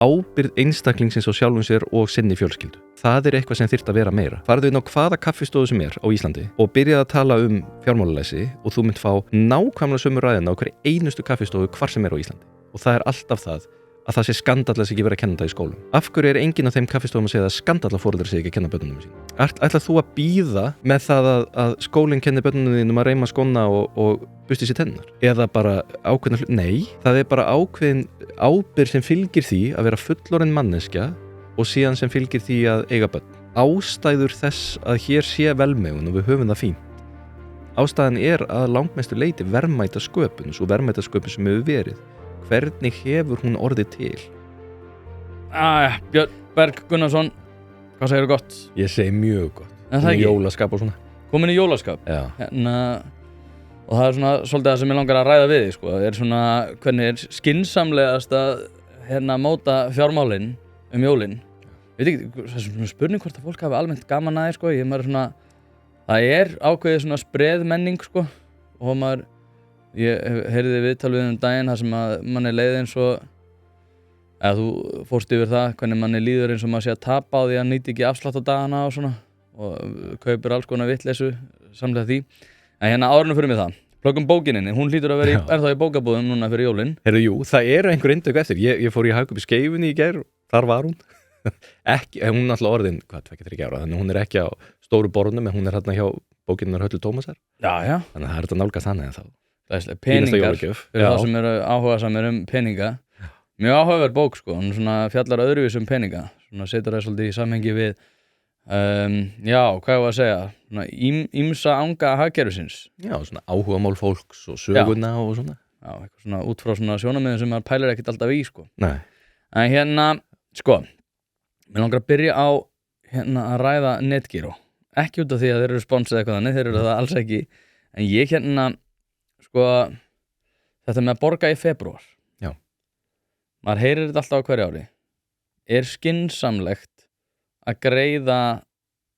ábyrgð einstaklingsins á sjálfum sér og sinni fjölskyldu. Það eitthvað sem þyrfti að vera meira. Farðu inn á hvaða kaffistofu sem á Íslandi og byrjaðu að tala fjármálalæsi og þú mynd fá nákvæmlega sömu ræðina á hverju einustu kaffistofu hvar sem á Íslandi. Og það alltaf það að það sé skandall að ekki vera að kenna það í skólum. Af hverju enginn af þeim kaffistofum að segja að skandall að foreldrar sé ekki að kenna börnunum sín? Ætlar þú að bíða með það að skólinn kenni börnunum þínum að reima skóna og busti sér tennar? Eða bara ákveðna Nei, það bara ákveðin ábyrgð sem fylgir því að vera fullorðin manneskja og síðan sem fylgir því að eiga börn. Ástæður þess að hér sé velmegun og við höfum það fínt. Ástæðan að langmestu leyti verðmæta sköpun, svo verðmæta sköpun sem hefur verið. Hvernig hefur hún orðið til? Björn Berg Gunnarsson, hvað segirðu gott? Ég segi mjög gott. En það ekki? Jólaskap og svona. Komin í jólaskap? Já. Og það svona svolítið það sem ég langar að ræða við þig, sko. Svona, hvernig skynsamlegast að móta fjármálin jólin? Veit ekki, það svona spurning hvort að fólk hafi almennt gaman að því, sko. Það ákveðið svona spreðmenning, sko. Og ég heyrði viðtal við daginn þar sem að manni leið eins og þú fórst yfir það hvernig manni líður eins og maður sé að tapa á því að nýti ekki afslátt á dagana og svona og kaupir alls konar vitleysu samlega því. En árinu fyrir mig það. Plöggum bókininni, hún hlýtur að vera þá í bókabúðum núna fyrir jólin. Jú, það einhver eintök eftir. Ég fór í Hagkaup í Skeifunni í gær og þar var hún. Hún alltaf orðin, 2-3 ára, þannig hún ekki á stóru borðnum en hún hérna hjá bókinnar Höllu Tómasar. Já. Þannig að það þetta nálgast þannig þá. Peningar, fyrir þá sem áhugasamir peninga. Mjög áhugaverð bók, sko. Hún fjallar öðruvís peninga. Setur það svolítið í samhengi við hvað ég var að segja, ýmsa anga hagkerfisins. Já, svona áhugamál fólks og söguna og svona. Já, eitthvað svona út frá svona sjónarmiðum sem maður pælir ekkert alltaf í, sko. Nei. En sko, mér langar að byrja á að ræða Netgyro. Ekki út af því að þeir eru sponsið eitthvað þannig, þeir eru það alls ekki. En ég sko, þetta með að borga í febrúar. Já. Maður heyrir þetta alltaf á hverju ári. Skynsamlegt að greiða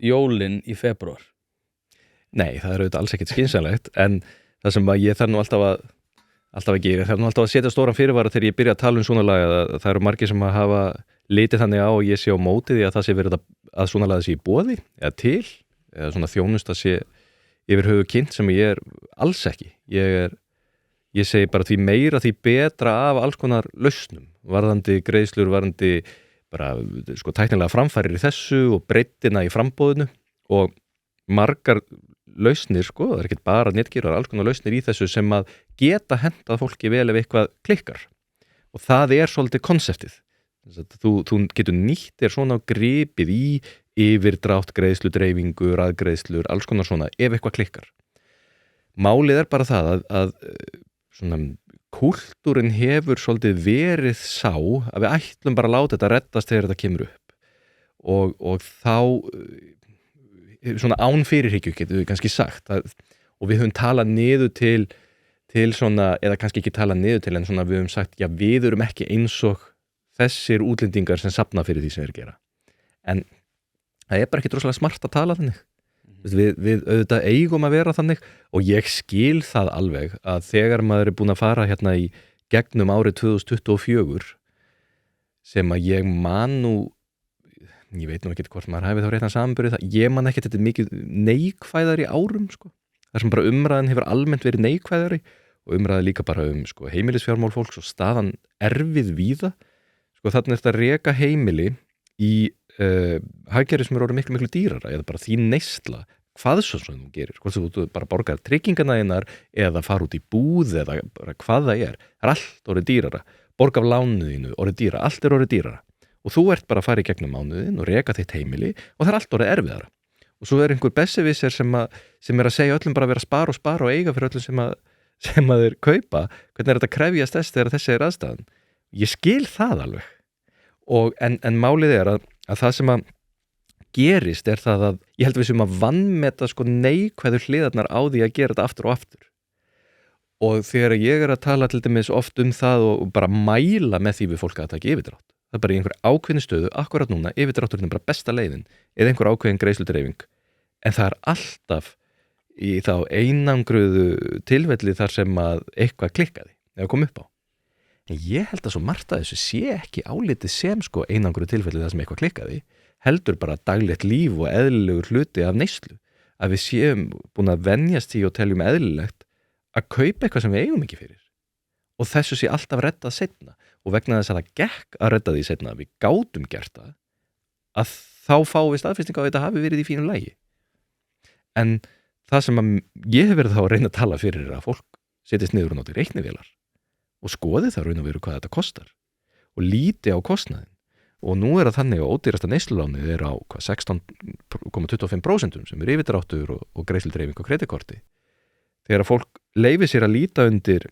jólin í febrúar? Nei, það auðvitað alls ekkert skynsamlegt, en það sem ég þarf nú alltaf að gera, það alltaf að setja stóran fyrirvara þegar ég byrja að tala svona lag að það eru margir sem að hafa litið þannig á og ég sé á móti því að það sé verið að svona lag sé í boði eða til, eða svona þjónusta sé yfir höfu kynnt sem ég alls ekki. Ég segi bara því meira því betra af alls konar lausnum, varðandi greiðslur, varðandi bara sko tæknilega framfærir í þessu og breiddina í framboðinu og margar lausnir, sko, það ekkert bara Netgyro, alls konar lausnir í þessu sem að geta hentað fólki vel ef eitthvað klikkar og það svolítið konseptið. Þú getur nýtt svona gripið í yfirdrátt, greiðslu, dreifingu, raðgreiðslur, alls konar svona ef eitthvað klikkar. Málið bara það að svona kúltúrin hefur svolítið verið sá að við ætlum bara að láta þetta reddast þegar þetta kemur upp og þá svona án fyrirhyggju getum við kannski sagt og við höfum talað niður til svona, eða kannski ekki talað niður til en svona við höfum sagt, já við erum ekki eins og þessir útlendingar sem safna fyrir því sem þeir gera. En það bara ekki droslega smart að tala þannig. Við auðvitað eigum að vera þannig og ég skil það alveg að þegar maður búin að fara hérna í gegnum árið 2024 sem að ég man nú, ég veit nú ekki hvort maður hafi þá réttan samanburði það, ég man ekki þetta mikið neikvæðari árum, sko. Það sem bara umræðan hefur almennt verið neikvæðari og umræðan líka bara sko, heimilisfjármál fólks og staðan erfið víða. Sko þarna þetta að reka heimili í hagkerfi sem orðið miklu dýrara eða bara þín neysla, hvað svo sem þú gerir, hvort þú bara borgar tryggingana þínar eða fara út í búð eða bara hvað það er allt orðið dýrara, borga af lánuðinu orðið dýrara, allt orðið dýrara og þú ert bara að fara í gegnum mánuðin og reka þitt heimili og það allt orðið erfiðara og svo einhver besserwisser sem að segja öllum bara að vera að spara og eiga fyrir öllum sem að þeir kaupa, hvernig þetta krefjast þess þegar þessi aðstæðan. Ég skil það alveg en málið að það sem að gerist það að ég held við sem að vanmeta sko neikvæður hliðarnar á því að gera þetta aftur og aftur og þegar ég að tala til dæmis oft það og bara mæla með því við fólk að taka yfirdrátt, það bara í einhver ákveðin stöðu akkurat núna, yfirdrátturinn bara besta leiðin eða einhver ákveðin greiðsludreifing en það alltaf í þá einangruðu tilfelli þar sem að eitthvað klikkaði eða kom upp á En ég held að svo margt að þessu sé ekki álitið sem sko einangru tilfelli það sem eitthvað klikkaði, heldur bara daglegt líf og eðlilegur hluti af neyslu. Að við séum búin að venjast í og teljum eðlilegt að kaupa eitthvað sem við eigum ekki fyrir. Og þessu sé alltaf reddað seinna. Og vegna þess að það gekk að redda því seinna, við gátum gert það, að þá fáum við staðfestingu á að þetta hafi verið í fínu lagi. En það sem ég hef verið þá að reyna að tala fyrir er að fólk setjast niður og noti reiknivélar og skoði það raun og veru hvað þetta kostar og líti á kostnaðin. Og nú er það þannig að ódýrasta neyslulánið er á 16,25% sem er yfirdráttur og greiðsludreifing og kreditkorti. Þegar fólk leyfi sér að líta undir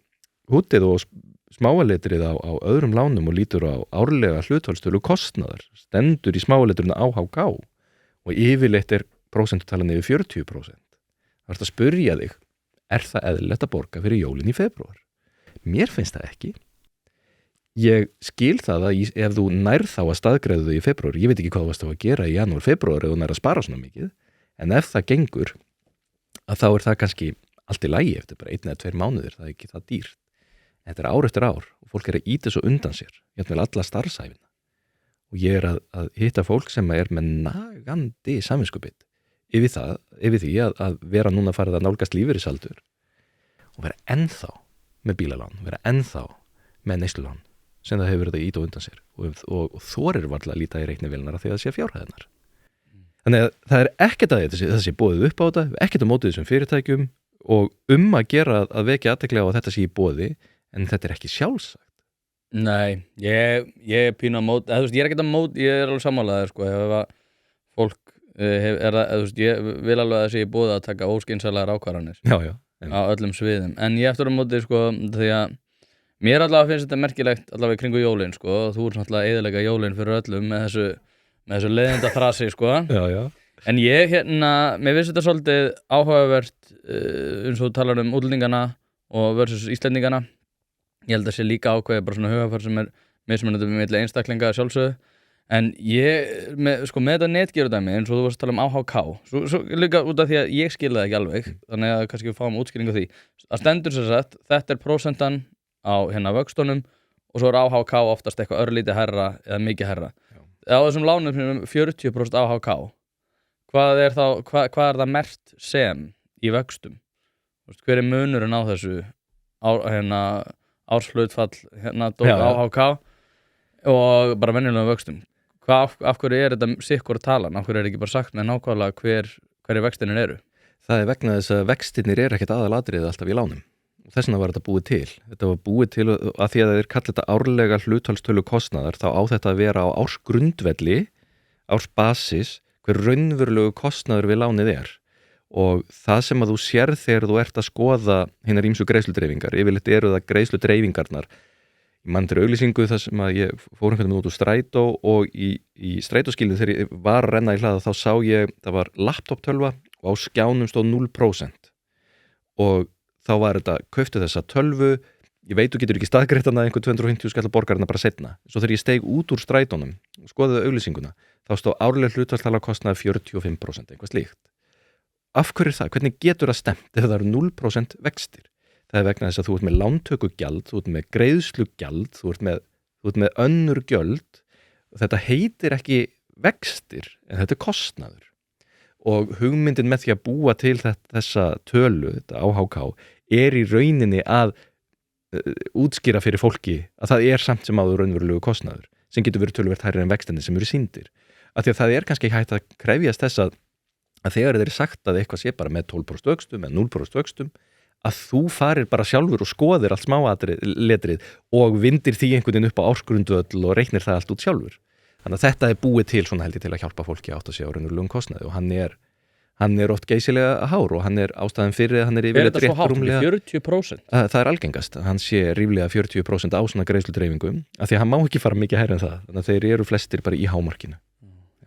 hútið og smáaletrið á öðrum lánum og lítur á árlega hlutfallstölu kostnaðar, stendur í smáaletrinu AHK og yfirleitt er prósentutalan yfir 40%. Það er að spyrja þig, er það eðlilegt að borga fyrir jólin í febrúar? Mér finnst það ekki. Ég skil það að ef þú nærð þá að staðgreiða þau í febrúar, ég veit ekki hvað þú varst að gera í janúar, febrúar ef þú nærð að spara svona mikið, en ef það gengur, að þá er það kannski allt í lagi eftir bara 1 eða 2 mánuðir, það er ekki það dýrt. Þetta er ár eftir ár og fólk er að ýta svo undan sér, jafnvel alla starfsæfina. Og ég er að hitta fólk sem er með nagandi samviskubit yfir því að vera núna farið að nálgast lífeyrisaldur og vera ennþá með bílalán, vera ennþá með neyslulán sem það hefur verið að ýta undan sér og þorir varla að líta í reiknivélarnar af því að það sé fjárhæðinar. Þannig að það er ekkert að þetta sé boðið upp á þetta, ekkert á mótið þessum fyrirtækjum og að gera að vekja athygli á að þetta sé í boði, en þetta er ekki sjálfsagt. Nei, ég er pínu á móti, ég er ekkert á móti, ég er alveg sammálaður sko, ef að fólk ég vil alveg að það sé í boði að taka óskynsamlegar ákvarðanir á öllum sviðum, en ég eftir á móti sko, því að mér allavega finnst þetta merkilegt allavega í kringu jólin sko, þú ert náttúrulega að eyðileggja jólin fyrir öllum með þessu leiðinda þrasi sko. En ég mér finnst þetta svolítið áhugavert eins og þú talar um útlendingana og versus Íslendingana. Ég held að sé líka ákveðið bara svona hugafar sem er mismunandi milli einstaklinga sjálfsögðu. En ég, með þetta netgerudæmi eins og þú varst að tala um AHK, svo líka út af því að ég skil það ekki alveg, þannig að kannski við fáum útskýringu á því. Það stendur sem sagt, þetta er prósentan á vöxtunum og svo er AHK oftast eitthvað örlítið hærra eða mikið hærra. Á þessum lánum sem er 40% AHK, hvað er það merkt sem í vöxtum? Hver er munurinn á þessu árshlutfall AHK og bara venjulegum vöxtum? Af hverju er þetta sikkur talan? Af hverju er ekki bara sagt með nákvæmlega hverju vextinir eru? Það er vegna þess að vextinir er ekkert aðalatriðið alltaf í lánum. Og þess vegna var þetta búið til. Þetta var búið til að því að þeir kalla þetta árlega hlutfallstölu kostnaðar, þá á þetta að vera á ársgrundvelli, ársbasis, hver raunverulegu kostnaður við lánið er. Og það sem að þú sérð þegar þú ert að skoða hinar ýmsu greiðsludreifingar, yfirleitt eru það greiðsludreifingarnar. Ég mann til auglýsingu þar sem að ég fór einhvern veginn út úr strætó og í strætóskilinu þegar ég var að renna í hlaða þá sá ég, það var laptop-tölva og á skjánum stóð 0% og þá var þetta, kauftu þessa tölvu, ég veit þú getur ekki staðgreitt hana einhver 250 skall borgar hana bara seinna. Svo þegar ég steig út úr strætónum og skoðaði auglýsinguna, þá stóð árlega hlutfallstala kostnaði 45%, eitthvað slíkt. Af hverju það? Hvernig getur það stemt ef það eru 0% vextir? Það er vegna þess að þú ert með lántökugjald, þú ert með greiðslugjald, þú ert með önnur gjöld og þetta heitir ekki vextir en þetta er kostnaður. Og hugmyndin með því að búa til þessa tölu, þetta AHK, er í rauninni að útskýra fyrir fólki að það er samt sem áður raunverulegu kostnaður sem getur verið töluvert hærri en vextinni sem eru sýndir. Af því að það er kannski hægt að krefjast þess að þegar þeir eru sagt að eitthvað sé bara með 12% vöxtum eða 0% vöxtum að þú farir bara sjálfur og skoðir allt smáletrið og vindir því einhvern veginn upp á ársgrundvöll og reiknir það allt út sjálfur. Þannig að þetta er búið til svona held ég til að hjálpa fólki að átta sig á raunverulegum kostnaði og hann er oft geysilega hár og hann er ástæðan fyrir að hann er yfirleitt rétt rúmlega 40%? Það er algengast, hann sé ríflega 40% á svona greiðsludreifingum af því að hann má ekki fara mikið hærra en það, þannig að þeir eru flestir bara í hámarkinu.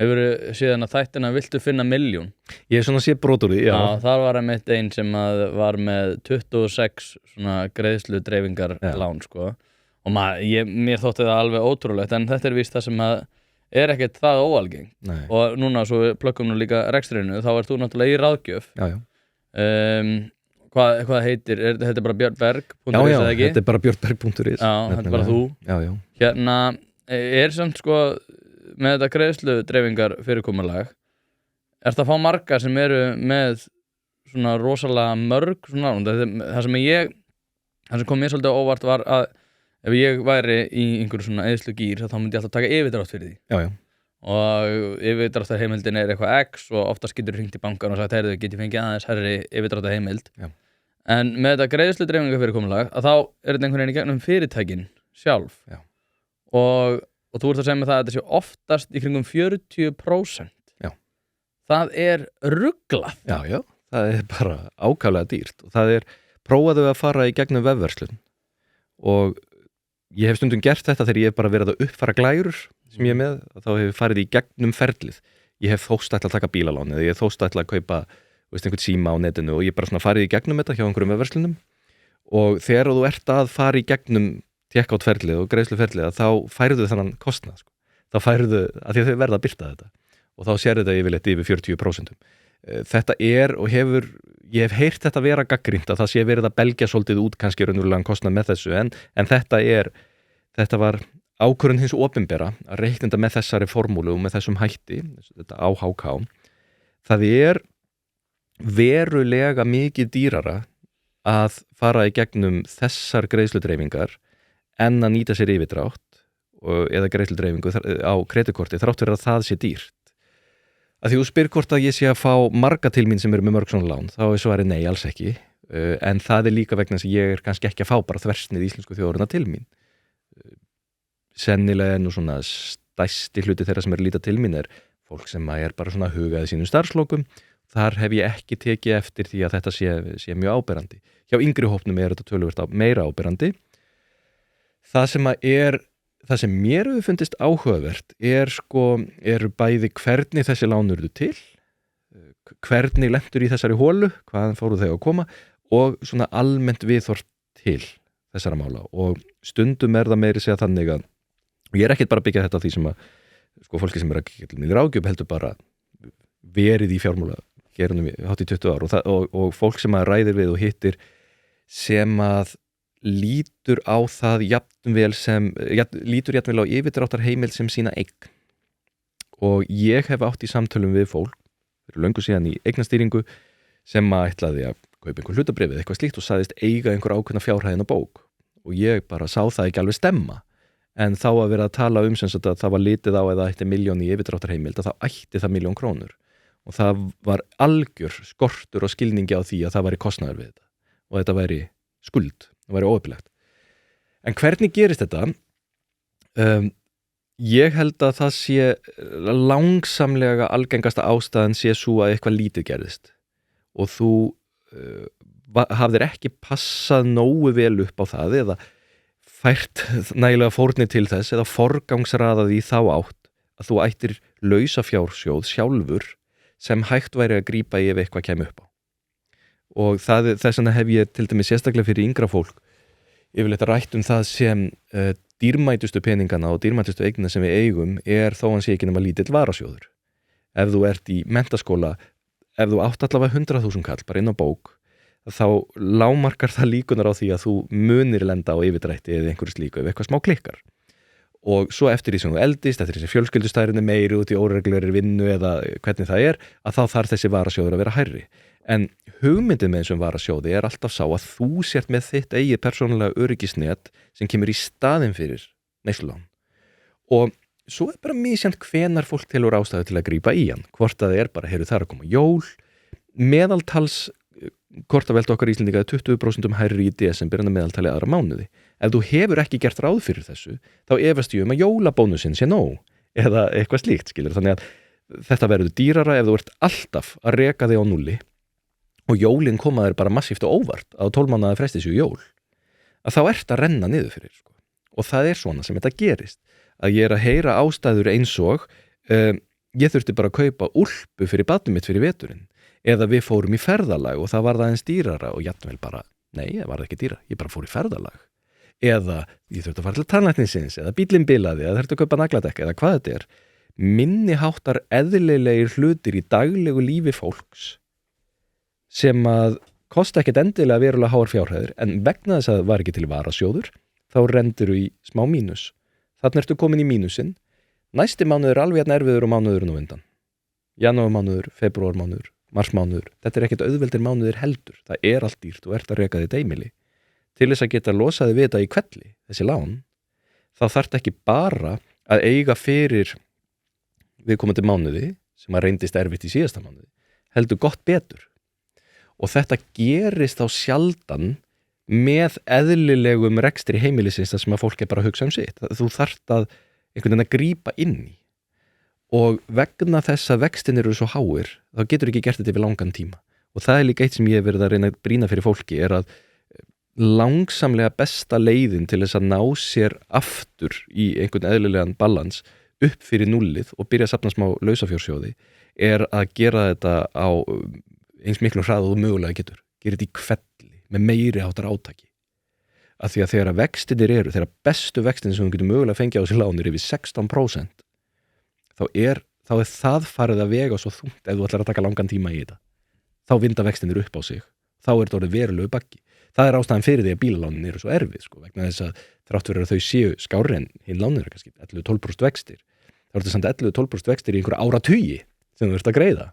Hefurðu síðan að þættina viltu finna milljón? Ég er svona sé brot úr því, já. Já, þar var einmitt einn sem var með 26 svona greiðsludreifingar lán, sko. Og mér þótti það alveg ótrúlegt, en þetta er víst það sem er ekkert það óalgengt. Nei. Og núna, svo við plökkum nú líka rekstrinu, þá ert þú náttúrulega í ráðgjöf. Já. Hvað heitir, þetta bara björnberg.is Já, eða ekki? þetta bara björnberg.is. Já, þetta bara þú. Já. Hérna, samt sko, með þetta greiðslu dreifingar fyrirkomulag, ertu að fá marga sem eru með svona rosalega mörg svona, það sem kom mér svolítið óvart var að ef ég væri í einhverju svona eðslu gýr þá myndi ég alltaf taka yfirdrátt fyrir því. Já. Og yfirdráttarheimildin er eitthvað X og oftast getur hringt í bankan og sagt, heyrðu, get ég fengið aðeins herri yfirdráttarheimild. Já. En með þetta greiðslu dreifingar fyrirkomulag að þá er þetta einhvern veginn í gegnum fyrirtækin sjálf. Já. Og þú ert að segja með það að þetta sé oftast í kringum 40%. Já. Það er ruglað. Já, það er bara ákaflega dýrt og það er, prófaðu að fara í gegnum vefverslun og ég hef stundum gert þetta þegar ég hef bara verið að uppfara glærur sem ég er með, þá hef ég farið í gegnum ferlið. Ég hef þóst ætla að taka bílalán eða ég hef þóst ætla að kaupa einhvern síma á netinu og ég bara svona farið í gegnum þetta hjá einhverjum vefverslunum og þegar þú ert að fara í gegnum tékkátferlið og greiðsluferlið þá færðu þannan kostnað, sko. Þá færðu, að því að þau verða að birta þetta og þá sér þetta yfirleitt yfir 40%. Þetta er og ég hef heyrt þetta vera gagnrýnt að það sé verið að belgja svolítið út kannski raunverulegan kostnað með þessu en þetta var ákvörðun hins opinbera að reikninda með þessari formúlu og með þessum hætti, þetta AHK. Það er verulega mikið dýrara að fara í gegnum þessar greiðsludreifingar en að nýta sér yfirdrátt eða greiðsludreifingu á kreditkorti þrátt fyrir að það sé dýrt. Að því þú spyr hvort að ég sé að fá marga til mín sem eru með mörg svona lán, þá er svarið nei, alls ekki. En það er líka vegna þess að ég er kannski ekki að fá bara þversnið íslensku þjóðurina til mín. Sennilega nú svona stærsti hluti þeirra sem er að líta til mín er fólk sem er bara svona hugaði sínum starfslokum. Þar hef ég ekki tekið eftir því að þetta sé mjög áberandi. Hjá yngri hópnum er þetta töluvert meira áberandi. Það sem mér hefur fundist áhugavert eru bæði hvernig þessi lán urðu til, hvernig lentur í þessari hólu, hvaðan fóru þau að koma og svona almennt viðhorf til þessara mála og stundum er það meiri segja þannig að ég er ekkert bara að byggja þetta á því sem að fólki sem er að geta með ráðgjöf heldur bara verið í fjármála gerunum hátt í 20 ár og fólk sem að ræðir við og hittir sem að lítur á það lítur jafnvel á yfirdráttarheimild sem sína eign og ég hef átt í samtölum við fólk fyrir löngu síðan í eignastýringu sem að ætlaði að kaupa einhver hlutabréf eða eitthvað slíkt og sagðist eiga einhver ákveðna fjárhæðina bók og ég bara sá það ekki alveg stemma en þá að vera að tala sem sagt að það var litið á eða ætti 1 milljón í yfirdráttarheimild að þá ætti það 1 milljón krónur og það var algjör skortur og skilningi á því að það væri kostnaður við þetta og þetta væri skuld, það væri óöfilegt. En hvernig gerist þetta? Ég held að það sé langsamlega algengasta ástæðan sé svo að eitthvað lítið gerðist og þú hafðir ekki passað nógu vel upp á það eða fært nægilega fórnir til þess eða forgangsraðað í þá átt að þú ættir lausafjársjóð sjálfur sem hægt væri að grípa í ef eitthvað kemur upp á. Og þess vegna hef ég til dæmis sérstaklega fyrir yngra fólk yfirleitt rætt það sem dýrmætustu peningana og dýrmætustu eigna sem við eigum er þó hann sé ekki nema lítill varasjóður. Ef þú ert í menntaskóla, ef þú átt allavega 100.000 kall bara inn á bók, þá lámarkar það líkunar á því að þú munir lenda á yfirdrætti eða einhverju slíku ef eitthvað smá klikkar. Og svo eftir því sem þú eldist, eftir því sem fjölskyldustærinn er meiri út í óreglulegri vinnu eða hvernig það er, að þá þarf þessi varasjóður að vera hærri. En hugmyndin með þessum varasjóði er alltaf sá að þú sért með þitt eigið persónulega öryggisnet sem kemur í staðinn fyrir neyslulán. Og svo er bara misjant hvenar fólk telur ástæðu til að grípa í hann. Hvort að það er bara, það er að koma jól, meðaltals kortaveldu okkar Íslendinga er 20% hærri í desember en að meðaltali aðra mánuði. Ef þú hefur ekki gert ráð fyrir þessu, þá efast ég að jólabónusinn sé nóg eða eitthvað slíkt, skilur. Þannig að þetta verður dýrara ef þú ert alltaf að reka þig á núlli og jólin koma þér bara massíft og óvart á 12 mánaða fresti séu jól, að þá ert að renna niður fyrir. Og það er svona sem þetta gerist. Að ég er að heyra ástæður eins og ég þurfti bara að kaupa úlpu fyrir barnið mitt fyrir veturinn eða við fórum í ferðalag og það var það eins dýrara og jafnvel bara, nei, það var það ekki dýra, ég bara fór í ferðalag. Eða ég þurfti að fara til tannlæknisins eða bíllinn bilaði eða þurfti að kaupa nagladekk eða hvað þetta er. Minni háttar eðlilegir hlutir í daglegu lífi fólks sem að kosta ekkert endilega verulega háar fjárhæðir en vegna þess að það var ekki til varasjóður þá rendur þú í smá mínus. Þannig ertu komin í mínusinn. Næsti mánuður er alveg jafn erfiður og mánuðurinn á undan. Janúarmánuður, febrúarmánuður, marsmánuður. Þetta er ekkert auðveldir mánuðir heldur. Það er allt dýrt og ert að reka þitt heimili. Til þess að geta losaði við þetta í hvelli, þessi lán, þá þarf ekki bara að eiga fyrir viðkomandi mánuði sem að reyndist erfitt í síðasta mánuði. Heldur gott betur. Og þetta gerist þá sjaldan með eðlilegum rekstri heimilisins þar sem að fólk er bara að hugsa sitt. Þú þarft að einhvern veginn að grípa inn í og vegna þess að vextin eru svo háir þá getur ekki gert þetta yfir langan tíma og það er líka eitt sem ég hef verið að reyna að brýna fyrir fólki er að langsamlega besta leiðin til þess að ná sér aftur í einhvern eðlilegan balans upp fyrir núllið og byrja að safna smá lausafjársjóði er að gera þetta á eins miklu hraða og mögulega getur. Gera þetta í hvelli með meiri háttar átaki. Af því að þegar vextinir eru, þegar bestu vextinir sem þú getur mögulega fengið á þessi lánir yfir 16%, þá er það farið að vega svo þungt ef þú ætlar að taka langan tíma í þetta. Þá vinda vextinir upp á sig. Þá er þetta orðið verulegu baggi. Það er ástæðan fyrir því að bílalánin eru svo erfið, vegna þess að þrátt fyrir að þau séu skárri en hinn lánin eru kannski 11-12% vextir. Það er þetta samt 11-12% vextir í einhverja áratugi sem þú ert að greiða.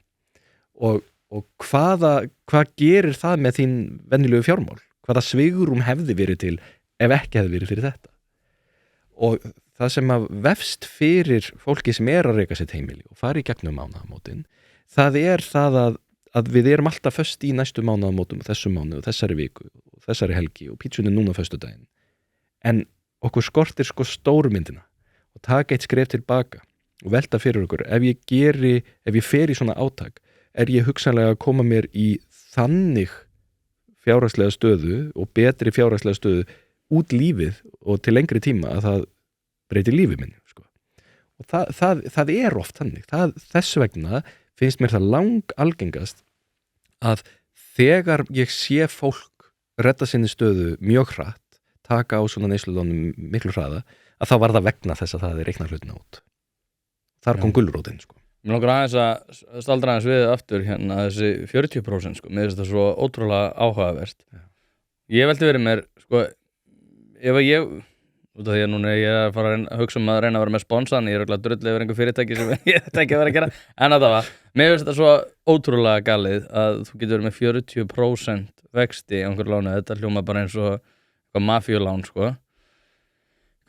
Og hvað gerir það með þín venjulegu fjármál? Hvaða svigrúm hefði verið til ef ekki hefði verið fyrir þetta? Og það sem að vefst fyrir fólki sem er að reka sitt heimili og fari í gegnum mánaðamótin, það er það að við erum alltaf föst í næstu mánaðamótum, þessum mánuð, þessari viku, þessari helgi og pítsunni núna föstudaginn. En okkur skortir stóru myndina og taka eitt skref tilbaka og velta fyrir okkur. Ef ég fer í svona átak, er ég hugsanlega að koma mér í þannig fjárhagslega stöðu og betri fjárhagslega stöðu út lífið og til lengri tíma að það breytir lífið minni. Og það er oft þannig. Þess vegna finnst mér það algengast að þegar ég sé fólk redda sinni stöðu mjög hratt, taka á svona neyslulánum miklu hraða, að þá var það vegna þess að það er reikna hlutina út. Þar kom gulrótin, Mér langar aðeins að staldra aðeins við aftur hérna þessi 40%, mér finnst það svo ótrúlega áhugavert. Ég velti verið mér, ef ég, út af því að núna ég er að fara að hugsa að reyna að vera með sponsan, ég er örugglega drullið yfir einhver fyrirtæki sem ég þetta ekki að vera að gera, en að það var, mér finnst það svo ótrúlega galið að þú getur verið með 40% vexti í einhver lánu, þetta hljóma bara eins og eitthvað mafíulán,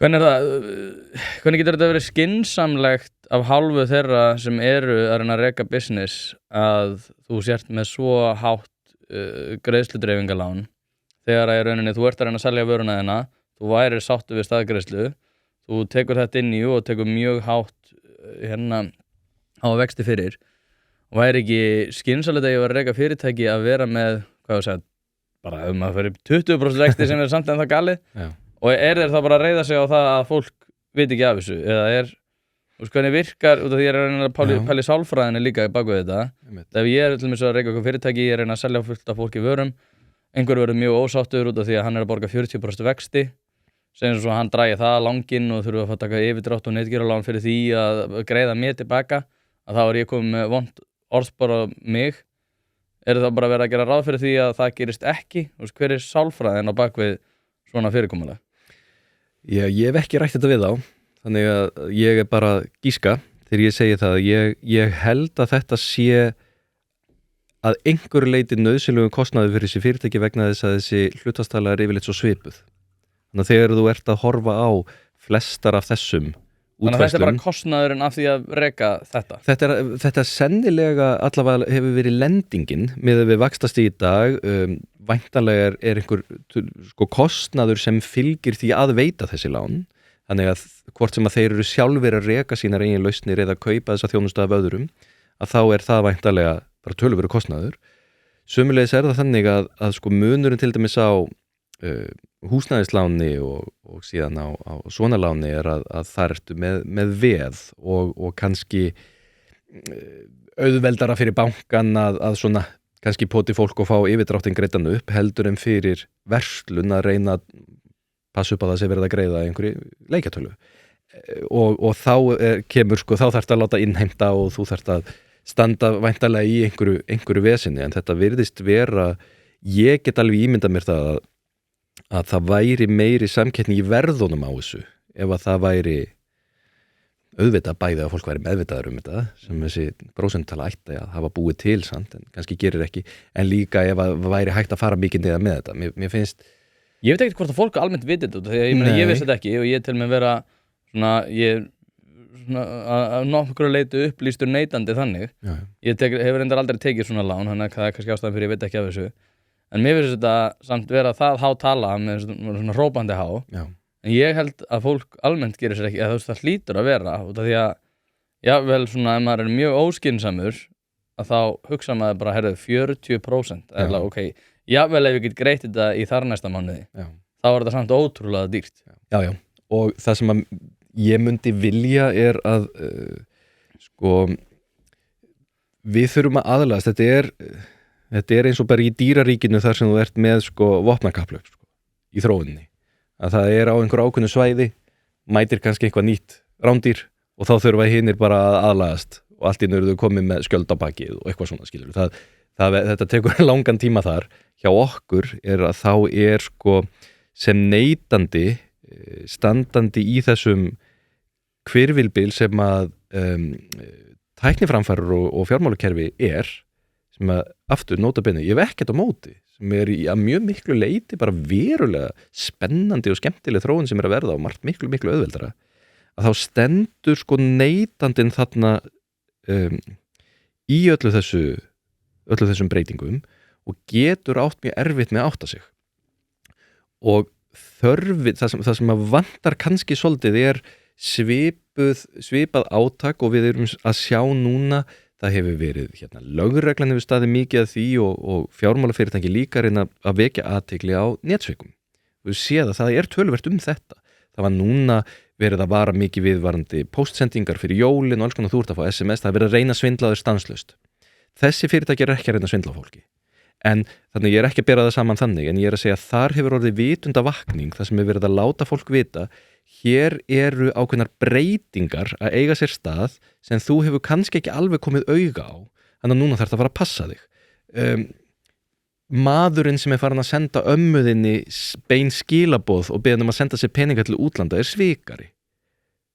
Hvernig getur þetta verið skynsamlegt af hálfu þeirra sem eru að reyna að reka business að þú sért með svo hátt greiðsludreifingalán þegar að í rauninni þú ert að reyna að selja vöruna þina, þú værir sáttu við staðgreiðslu, þú tekur þetta inn í og tekur mjög hátt á vexti fyrir og væri ekki skynsamlegt að ég var að reka fyrirtæki að vera með, bara að fyrir 20% vexti sem er samt en það galið. Já. Og þeir þá bara að reiða sig á það að fólk veit ekki af þessu eða hvernig virkar, út af því ég er að reyna að pæla í sálfræðinni líka í baku þetta. Ef ég er til dæmis að reka okkur fyrirtæki, ég er að reyna að selja fullt af fólki vörum, einhver verður mjög ósáttur út af því að hann er að borga 40% vexti, segjum svo hann dragi það langinn og þurfa að fá taka yfirdrátt og netgjöralán fyrir því að greiða mér tilbaka, að þá er ég komið með vont orðspor á mig. Er það bara verið að gera ráð fyrir því að það gerist ekki? Hver er sálfræðin á bakvið svona fyrirkomulag? Já, ég hef ekki rætt þetta við á, þannig að ég er bara að gíska þegar ég segi það. Ég held að þetta sé að einhverju leyti nauðsynlegum kostnaði fyrir þessi fyrirtæki vegna þess að þessi hlutfallstala er yfirleitt svo svipuð. Þannig að þegar þú ert að horfa á flestar af þessum útfærslum. Þannig að þetta er bara kostnaðurinn af því að reka þetta? Þetta sennilega allavega hefur verið lendingin með að við vaxtast í dag. Væntanlega er einhver kostnaður sem fylgir því að veita þessi lán, þannig að hvort sem að þeir eru sjálfir að reka sínar eigin lausnir eða kaupa þessa þjónustu af öðrum, að þá er það væntanlega bara töluverður kostnaður. Sömuleiðis er það þannig að munurinn til dæmis á húsnæðisláni og síðan á svona láni er að þar ertu með veð og kannski auðveldara fyrir bankan að svona kannski poti fólk og fá yfirdráttinn greiddan upp heldur en fyrir verslun að reyna að passa upp að það sé verið að greiða einhverju leikjatölu og þá kemur þá þarftu að láta innheimta og þú þarft að standa væntanlega í einhverju vesinni, en þetta virðist vera ég get alveg ímyndað mér það að það væri meiri samkeppni í verðunum á þessu ef að það væri auðvitað bæði að fólk væri meðvitaður þetta sem þessi prósentala ætti að hafa búið til samt, en kannski gerir ekki en líka ef að væri hægt að fara mikið niður með þetta, mér finnst Ég veit ekkert hvort að fólk almennt viti þetta því að ég vissi þetta ekki og ég til með vera svona að nokkru leitu upplýstur neytandi þannig hefur reyndar aldrei tekið svona lán þannig að það kannski ástæðan fyrir ég veit ekki af þessu en mér finnst þetta samt vera það há tala með svona hrópandi há en ég held að fólk almennt gerir sér ekki að það hlýtur að vera út af því að jável svona ef maður mjög óskynsamur að þá hugsa maður bara 40% eða ok jável ef ég get greitt þetta í þar næsta mánuði þá þetta samt ótrúlega dýrt Já, og það sem að ég myndi vilja að sko við þurfum að aðlagast þetta er eins og bara í dýraríkinu þar sem þú ert með sko vopnakapphlaup sko, í þróuninni að það er á einhver ákveðnu svæði mætir kannski eitthvað nýtt rándýr og þá þurfa hinnir bara að aðlagast og allt í einu komið með skjöld á bakið og eitthvað svona skilur þetta tekur langan tíma þar hjá okkur að þá er sko sem neytandi standandi í þessum hvirfilbil sem að tækniframfarir og fjármálakerfi sem að aftur nota bene, ég hef ekkert á móti sem er í að mjög miklu leyti bara verulega spennandi og skemmtileg þróun sem að verða og margt miklu auðveldara að þá stendur sko neytandinn þarna í öllu þessum breytingum og getur átt mjög erfitt með að átta sig og það sem að vantar kannski svolítið er svipað átak og við erum að sjá núna það hefur verið lögreglan hefur staðið mikið að því og fjármálafyrirtæki líka reyna að vekja athygli á netsvikum við séð að það er töluvert þetta það var núna verið að vara mikið viðvarandi póstsendingar fyrir jólin og alls konar þú ert að fá SMS, það er verið að reyna að svindla þau stanslaust þessi fyrirtæki er ekki að reyna að svindla fólki en þannig ég er ekki að bera það saman þannig en ég er að segja að þar hefur orðið vitundavakning þar sem er verið að láta fólk vita hér eru ákveðnar breytingar að eiga sér stað sem þú hefur kannski ekki alveg komið auga á þannig að núna þarf það að fara að passa þig maðurinn sem er farin að senda ömmuðinni bein skilaboð og beðin að senda sér peninga til útlanda er svikari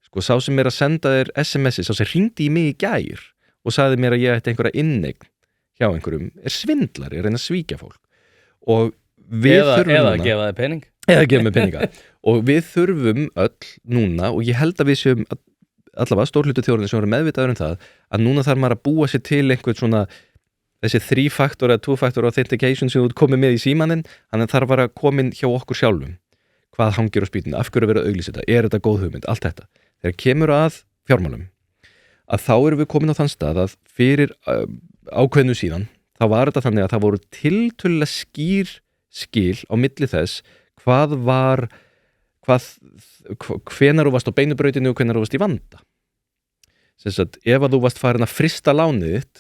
sko sá sem er að senda þér SMS-i sá sem hringdi í mig í gær og sagði mér að ég ætti einhverja inneign hjá einhverjum er svindlari, er reyna að svíkja fólk og við þurfum eða gefa þér pening eða gefa mér peninga og við þurfum öll núna og ég held að við séum allavega stór hluti þjóðurinn sem eru meðvitaður það að núna þarf maður að búa sér til einhvern svona þessi 3-faktor eða 2-faktor authentication sem þú komið með í símaninn þannig að þarf að komin hjá okkur sjálfum hvað hangir á spýtinu, af hverju að vera að auglýsa þetta er þetta góð hugmynd, allt þetta þegar kemur að fjármálum að þá erum við komin á þann stað að fyrir ákveðnu síðan þá var þetta þannig að það voru tiltölulega skýr skil á milli þess hvenær þú varst á beinubrautinu og hvenær þú varst í vanda sem sagt ef að þú varst farin að frysta lánið þitt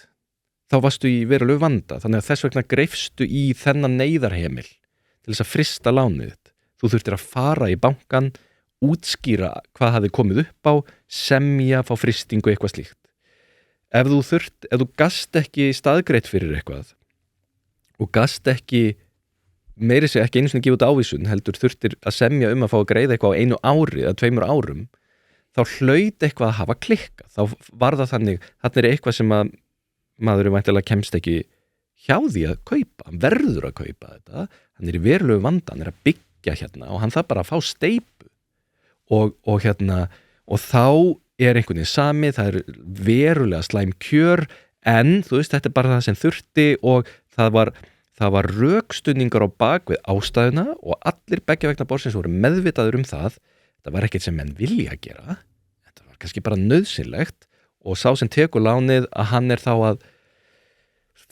þá varstu í verulegu vanda þannig að þess vegna greifstu í þennan neyðarhemil til þess að frysta lánið þitt þú þurftir að fara í bankann útskýra hvað hafði komið upp á semja, fá frystingu eitthvað slíkt ef þú gast ekki staðgreitt fyrir eitthvað og gast ekki meiri sig ekki einu sinni gefa út ávísun heldur þurftir að semja að fá að greiða eitthvað á 1 ári eða 2 árum þá hlaut eitthvað að hafa klikkað þá var það þannig, þarna er eitthvað sem að maðurinn væntanlega kemst ekki hjá því að kaupa, hann verður að kaupa þetta hann er í verulegu vanda, hann er að byggja og hann þarf bara að fá steypu og þá er einhvern veginn sami, það er verulega slæm kjör en þú veist þetta er bara það sem þurfti og það var rökstuðningar á bak við ástæðuna og allir beggja vegna borðsins voru meðvitaður það var ekkert sem menn vilja gera þetta var kannski bara nauðsynlegt og sá sem tekur lánið að hann er þá að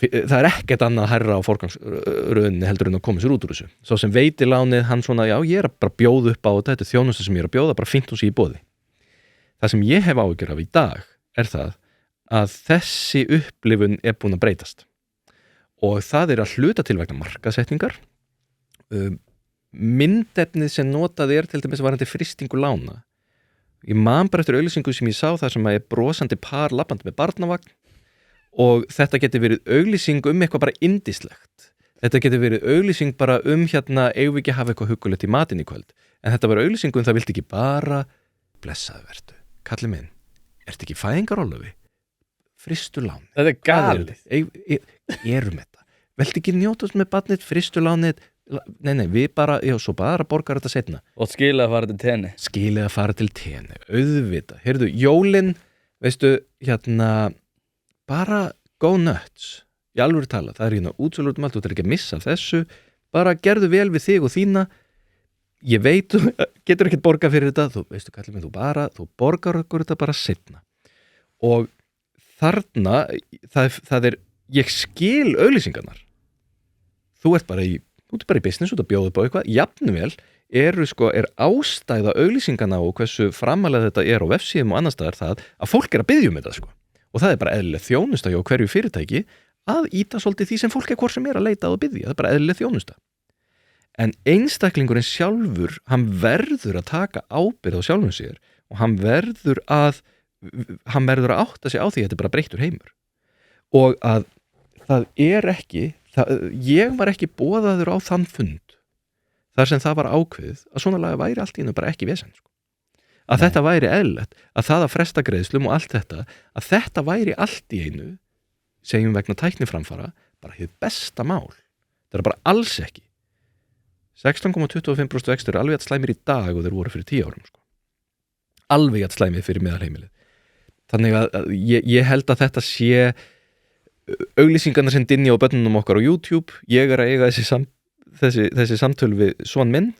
það er ekkert annað hærra á forgangsröðinni heldur en að koma sér út úr þessu sá sem veitir lánið, hann svona já ég er að bara bjóða upp á þetta er þjónusta sem ég er að bjóða, bara fínt hún sé í boði það sem ég hef áhyggjur af í dag er það að þessi upplifun er búin að breytast og það er að hluta til vegna markaðssetningar myndefnið sem notað er til dæmis varandi frystingu lána ég man bara eftir auglýsingu sem ég sá þar sem er brosandi par labbandi með barnavagn og þetta getur verið auglýsing eitthvað bara indislegt Þetta getur verið auglýsing bara hérna eigum við ekki að hafa eitthvað huggulegt í matinn í kvöld en þetta var auglýsing það viltu ekki bara blessaðu vertu, kalli minn ertu ekki fæðingarólofi fristu lán Þetta galið erum þetta veltu ekki njótast með barnið fristu lánið nei, við bara, svo bara borgar þetta setna Og skilið að fara til tenni auðvita, heyrðu, jólin veistu, bara go nuts í alvöru tala, það er útsölu allt, þú ætlar ekki að missa þessu bara gerðu vel við þig og þína ég veit, þú getur ekkert borgað fyrir þetta þú veistu, kallið mig, þú borgar okkur þetta bara seinna og þarna það er, ég skil auglýsingarnar þú ert bara í business út að bjóða upp á eitthvað jafnvel er ástæða auglýsingarna og hversu framalega þetta er á vefsíðum og annars staðar það að fólk að biðja þetta og það er bara eðlileg þjónusta hjá hverju fyrirtæki að íta svolítið því sem fólk hvort sem að leita að biðja, það er bara eðlileg þjónusta en einstaklingurinn sjálfur hann verður að taka ábyrgð á sjálfum sér og hann verður að átta sig á því að þetta er bara breyttur heimur og að það er ekki ég var ekki boðaður á þann fund þar sem það var ákveðið að svona laga væri allt í einu bara ekki vesen að þetta væri eðlilegt að það að fresta greiðslum og allt þetta að þetta væri allt í einu segjum vegna tækniframfara bara hið besta mál það er bara alls ekki 16,25% vextur er alveg að slæmir í dag og þeir voru fyrir 10 árum alveg að slæmið fyrir meðalheimilið þannig að ég held að þetta sé auglýsingarnar sem dynja á börnunum okkar á YouTube ég að eiga þessi samtöl við son minn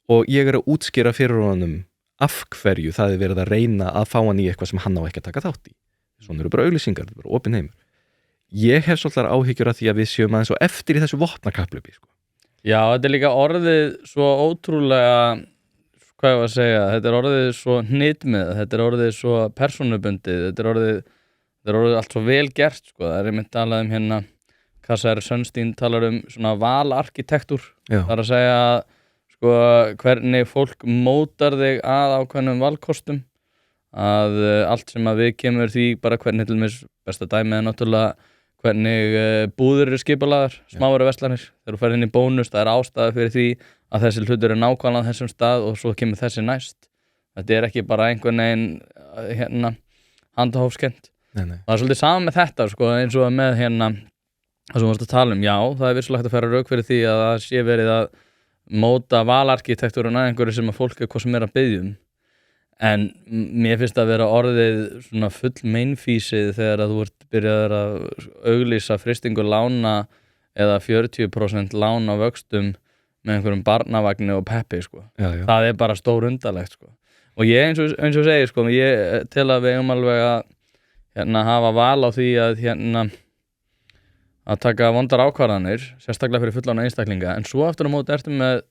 og ég að útskýra fyrir honum af hverju það er verið að reyna að fá hann í eitthvað sem hann á ekki að taka þátt í svona eru bara auglýsingar, þetta er bara opinn heimur ég hef svolítið áhyggjur af því að við séum aðeins og eftir í þessu vopnakapphlaupi Já, þetta er líka orðið svo ótrúlega hvað ég var að segja, þetta er orðið svo hnitmið, þetta er orðið svo persónubundið, þetta er orðið allt svo vel gert það er einmitt talað hérna Kassar Sönnstein talar svona valarkitektúr það er að segja hvernig fólk mótar þig að ákveðnum valkostum að allt sem að við kemur því bara hvernig til mér besta dæmið er náttúrulega hvernig búðir eru skipulaðar smáværu verslanir, þegar þú ferð inn í bónus það er ástæða fyrir því að þessi hlutur er nákvæmlega á þessum stað og svo kemur þessi næst þetta er ekki bara einhvern veginn handahófskent það er svolítið saman með þetta eins og með það sem við varst að tala já, það er vissulegt að færa rauk fyrir því að það sé verið að móta valarkitektúruna einhverju sem að fólk hvað sem er að biðja en mér finnst að vera orðið svona full meinfísið þegar að þú ert byrjaður að auglýsa frystingu lána eða 40% lána vöxtum með einhverjum barnavagni og peppi það er bara stór undarlegt og ég eins og segi ég tel að við eigum alveg að hafa val á því að að taka vondar ákvarðanir sérstaklega fyrir fullána einstaklinga en svo aftur á móti ertu með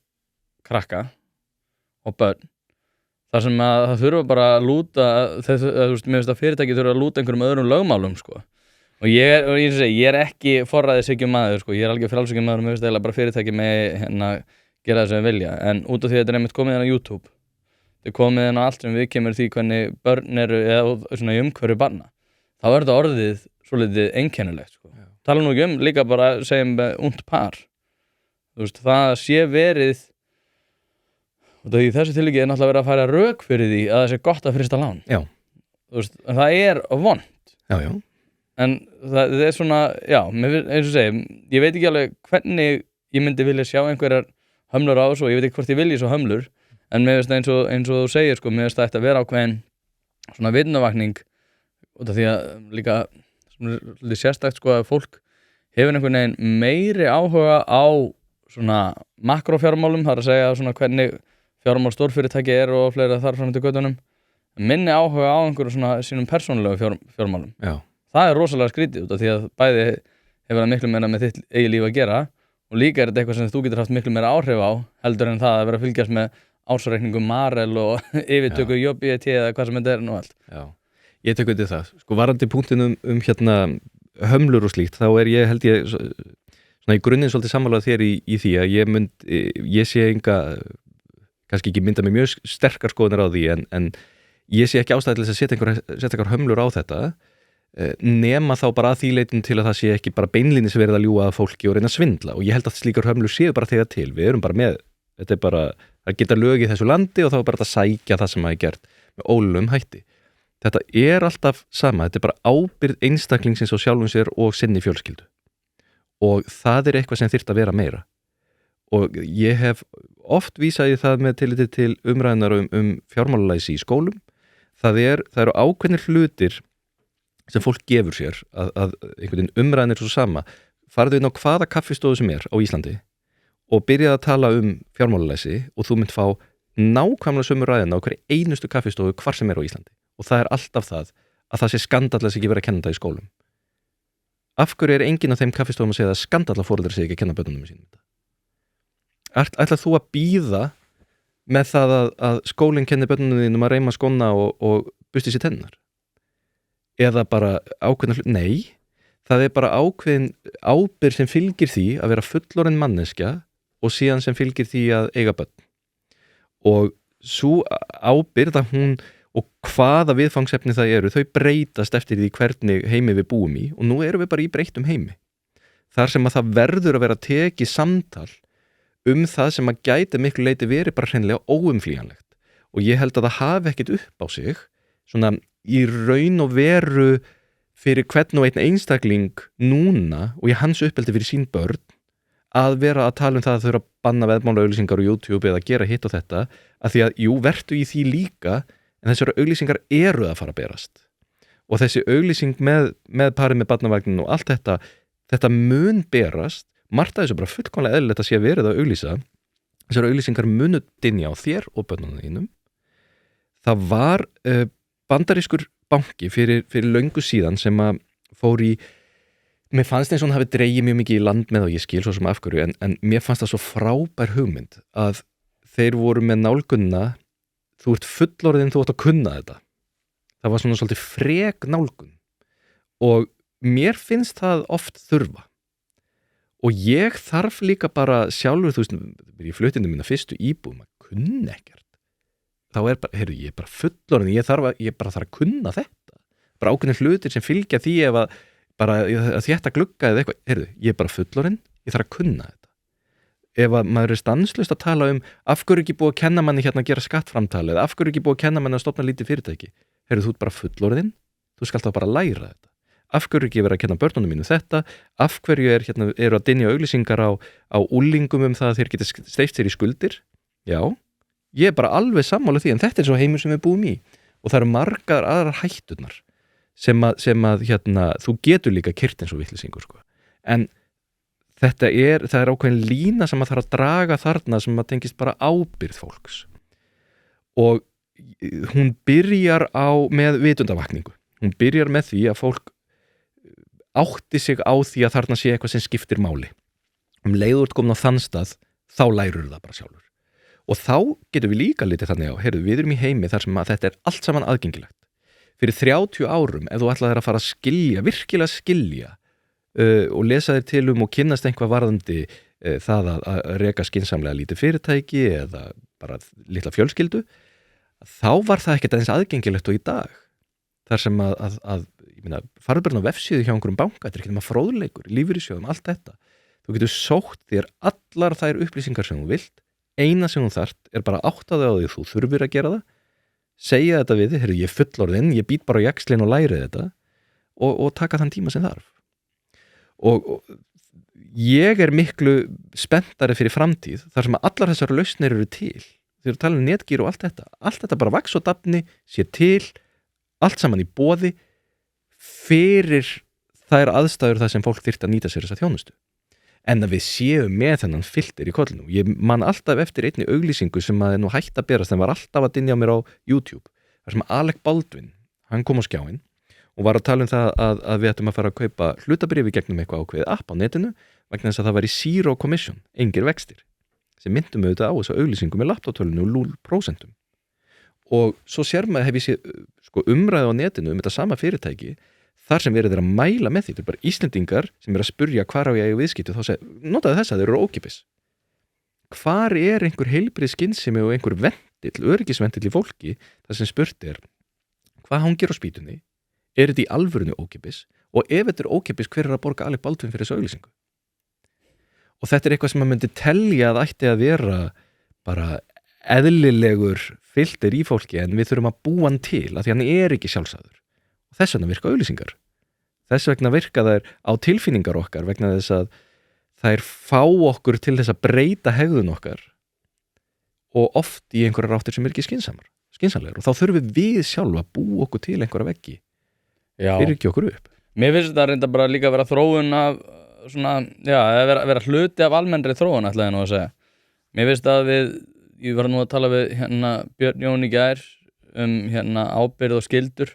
krakka og börn þar sem að það þurfa bara að lúta mér finnst að fyrirtæki þurfa að lúta einhverjum öðrum lögmálum og ég er ekki forræðishyggju maður ég er algjör frjálshyggju maður og mér finnst eiginlega bara fyrirtæki með gera það sem við vilja en út af því að þetta er einmitt komið inn á YouTube þetta er komið inn á allt sem við kemur því hvernig börn eru eða svona í umhverju barna þá er þetta orðið svolítið einkennilegt tala nú ekki líka bara segjum ungt par það sé verið og í þessu tilviki er náttúrulega verið að færa rök fyrir því að það sé gott að frysta lán það er vont en það er svona eins og segi, ég veit ekki alveg hvernig ég myndi vilja sjá einhverjar hömlur á þessu og ég veit ekki hvort ég vilji svo hömlur en mér finnst eins og þú segir mér finnst það ætti að vera ákveðin svona vitundavakning út af því að líka svona sérstakt að fólk hefur einhvern veginn meiri áhuga á svona makrofjármálum það er að segja svona hvernig fjármál stórfyrirtæki og fleira þar fram til göttunum minni áhuga á einhverju svona sínum persónulegu fjármálum það er rosalega skrítið út af því að bæði hefur það miklu meira með þitt eigi líf að gera og líka er þetta eitthvað sem þú getur haft miklu meira áhrif á heldur en það að vera að fylgjast með ársreikningum Marel og yfirtöku JBT eða hvað sem þetta er nú allt Ég tek undir það, varandi punktin hömlur og slíkt, þá er ég svona í grunninn svolítið sammála þér í því að ég sé kannski ekki mynda með mjög sterkar skoðunar á því en ég sé ekki ástæði til þess að setja einhver hömlur á þetta nema þá bara að því leitin til að það sé ekki bara beinlínis verið að ljúga að fólki og reyna að svindla og ég held að slíkar hömlur séu bara þegar til, við erum bara með þetta bara, það geta lög í þessu landi og þá er bara að sækja það sem það er gert með ólögum hætti. Þetta er alltaf sama, þetta er bara ábyrgð einstaklingsins og sjálfum sér og sinni fjölskyldu og það er eitthvað sem þyrfti að vera meira og ég hef oft vísað í það með tilliti til umræðunar fjármálalæsi í skólum. Það eru ákveðnir hlutir sem fólk gefur sér að einhvern veginn umræðan er svo sama. Farðu inn á hvaða kaffistofu sem er á Íslandi og byrjaði að tala fjármálalæsi og þú mynd fá nákvæmlega sömu ræðina á hverju einustu kaffistofu hvar sem er á Íslandi og það er alltaf það að það sé skandallega ekki verið að kenna það í skólum. Af hverju er enginn af þeim kaffistofum að segja að skandalla foreldrar sé ekki að kenna börnunum sínum þetta? Ætlar þú að bíða með það að skólinn kenni börnunum þínum að reima skóna og busti sér tennar? Eða bara ákveðna nei, það er bara ákveðin ábyrgð sem fylgir því að vera fullorðin manneskja og síðan sem fylgir því að eiga börn. Og svo ábyrgð að hún og hvaða viðfangsefni það eru, þau breytast eftir því hvernig heimi við búum í og nú erum við bara í breyttum heimi. Þar sem að það verður að vera tekið samtal það sem að gæti miklu leyti verið bara hreinlega óumflýjanlegt og ég held að það hafi ekkert upp á sig svona í raun og veru fyrir hvern og einn einstakling núna og í hans uppeldi fyrir sín börn að vera að tala það að þau eru að banna veðmálaauglýsingar á YouTube eða gera hitt og þetta að því að jú, vertu í því líka en þessar auglýsingar eru að fara að berast og þessi auglýsing með parið með barnavagnin og allt þetta mun berast. Margt af þessu bara fullkomlega eðlilegt að sé verið að auglýsa. Þessar auglýsingar munu dynja á þér og börnunum þínum. Það var bandarískur banki fyrir löngu síðan sem að fór í, mér fannst eins og hann hafi dregið mjög mikið í land með og ég skil svo sem af hverju en mér fannst það svo frábær hugmynd að þeir voru með nálgunna þú ert fullorðinn, þú átt að kunna þetta. Það var svona svolítið frek nálgun og mér finnst það oft þurfa. Og ég þarf líka bara sjálfur, þú veist, ég flutti inn í mína fyrstu íbúð, maður kunni ekkert. Þá er bara, heyrðu, ég er bara fullorðin, ég bara þarf að kunna þetta. Bara ákveðnir hlutir sem fylgja því ef að bara að þetta glugga eða eitthvað, heyrðu, ég er bara fullorðin, ég þarf að kunna þetta. Ef að maður er stanslaust að tala af hverju ekki búið að kenna manni hérna að gera skattframtali eða af hverju ekki búið að kenna manni að stofna lítið fyrirtæki. Heyrðu, þú ert bara fullorðin, þú skalt þá bara læra þetta. Af hverju ekki verið að kenna börnunum mínu þetta, af hverju eru að dynja auglýsingar á úlingum það að þeir geta steypt sér í skuldir. Já, ég er bara alveg sammála því en þetta er svo heimur sem við búum í og það eru margar aðrar hætturnar sem að þú getur líka kyrt eins og vitleysingur sko. En það er ákveðin lína sem að þarf að draga þarna sem að tengist bara ábyrgð fólks og hún byrjar með vitundavakningu. Hún byrjar með því að fólk átti sig á því að þarna sé eitthvað sem skiptir máli. Leiður ert komin á þann stað, þá lærur það bara sjálfur. Og þá getum við líka litið þannig á, heyrðu, við erum í heimi þar sem að þetta er allt saman aðgengilegt. Fyrir 30 árum, ef þú ætlaðir að fara að skilja, virkilega skilja og lesa þér til og kynnast einhvað varðandi það að reka skynsamlega lítið fyrirtæki eða bara litla fjölskyldu, þá var það ekkert aðeins aðgengilegt og í dag. Þar sem ég meina, farðu bara á vefsíðu hjá einhverjum banka, þetta er ekki nema fróðleikur, lífeyrissjóðum, allt þetta. Þú getur sótt þér allar þær upplýsingar sem þú vilt, eina sem þú þarft er bara áttaði á því þú þurfir að gera það, segja þetta við þig, heyrðu, ég er fullorðinn, ég být bara á jaxlinn og læri þetta og taka þann tíma sem þarf. Og ég er miklu spenntari fyrir framtíð, þar sem að allar þessar lausnir eru til. Þegar við tala netgír og allt þetta bara vaks og dafni, sé til, allt saman í boði fyrir þær aðstæður það sem fólk þyrfti að nýta sér þessa þjónustu. En að við séum með þennan filter í kollinu. Ég man alltaf eftir einni auglýsingu sem að nú hætti að berast, en var alltaf að dynja á mér á YouTube. Það sem Alec Baldwin, hann kom á skjáinn og var að tala það að við ættum að fara að kaupa hlutabréfi gegnum eitthvað ákveðið app á netinu vegna þess að það var í zero commission, engir vextir, sem myndum auðvitað á þessa auglýsingu með laptoptölunni og 0%. Og svo sér maður hef ég séð umræðu á netinu þetta sama fyrirtæki þar sem verið að mæla með því. Þetta er bara Íslendingar sem að spurja hvar á ég viðskipti og þá segja, notaðu þess að þeir eru ókipis. Hvar er einhver heilbrigð skynsemi og einhver öryggisventill í fólki þar sem spurt er hvað hangir á spýtunni? er þetta í alvörinu ókeypis og ef þetta er ókeypis, hver að borga Alec Baldwin fyrir þessu auglýsingu? Og þetta er eitthvað sem maður myndi telja að ætti að vera bara eðlilegur filter í fólki en við þurfum að búa hann til að því hann er ekki sjálfsagður og þess vegna virka auglýsingar. Þess vegna virka þær á tilfinningar okkar vegna þess að þær fá okkur til þess að breyta hegðun okkar og oft í einhverjar áttir sem er ekki skynsamlegar og þá þurfum við sjálf að búa okkur til einhverja veggi fyrir ekki okkur upp. Mér finnst þetta reynda bara líka að vera þróun af svona, vera hluti af almennri þróun ætlaði nú að segja. Mér finnst að ég var nú að tala við Björn Jón í gær ábyrgð og skyldur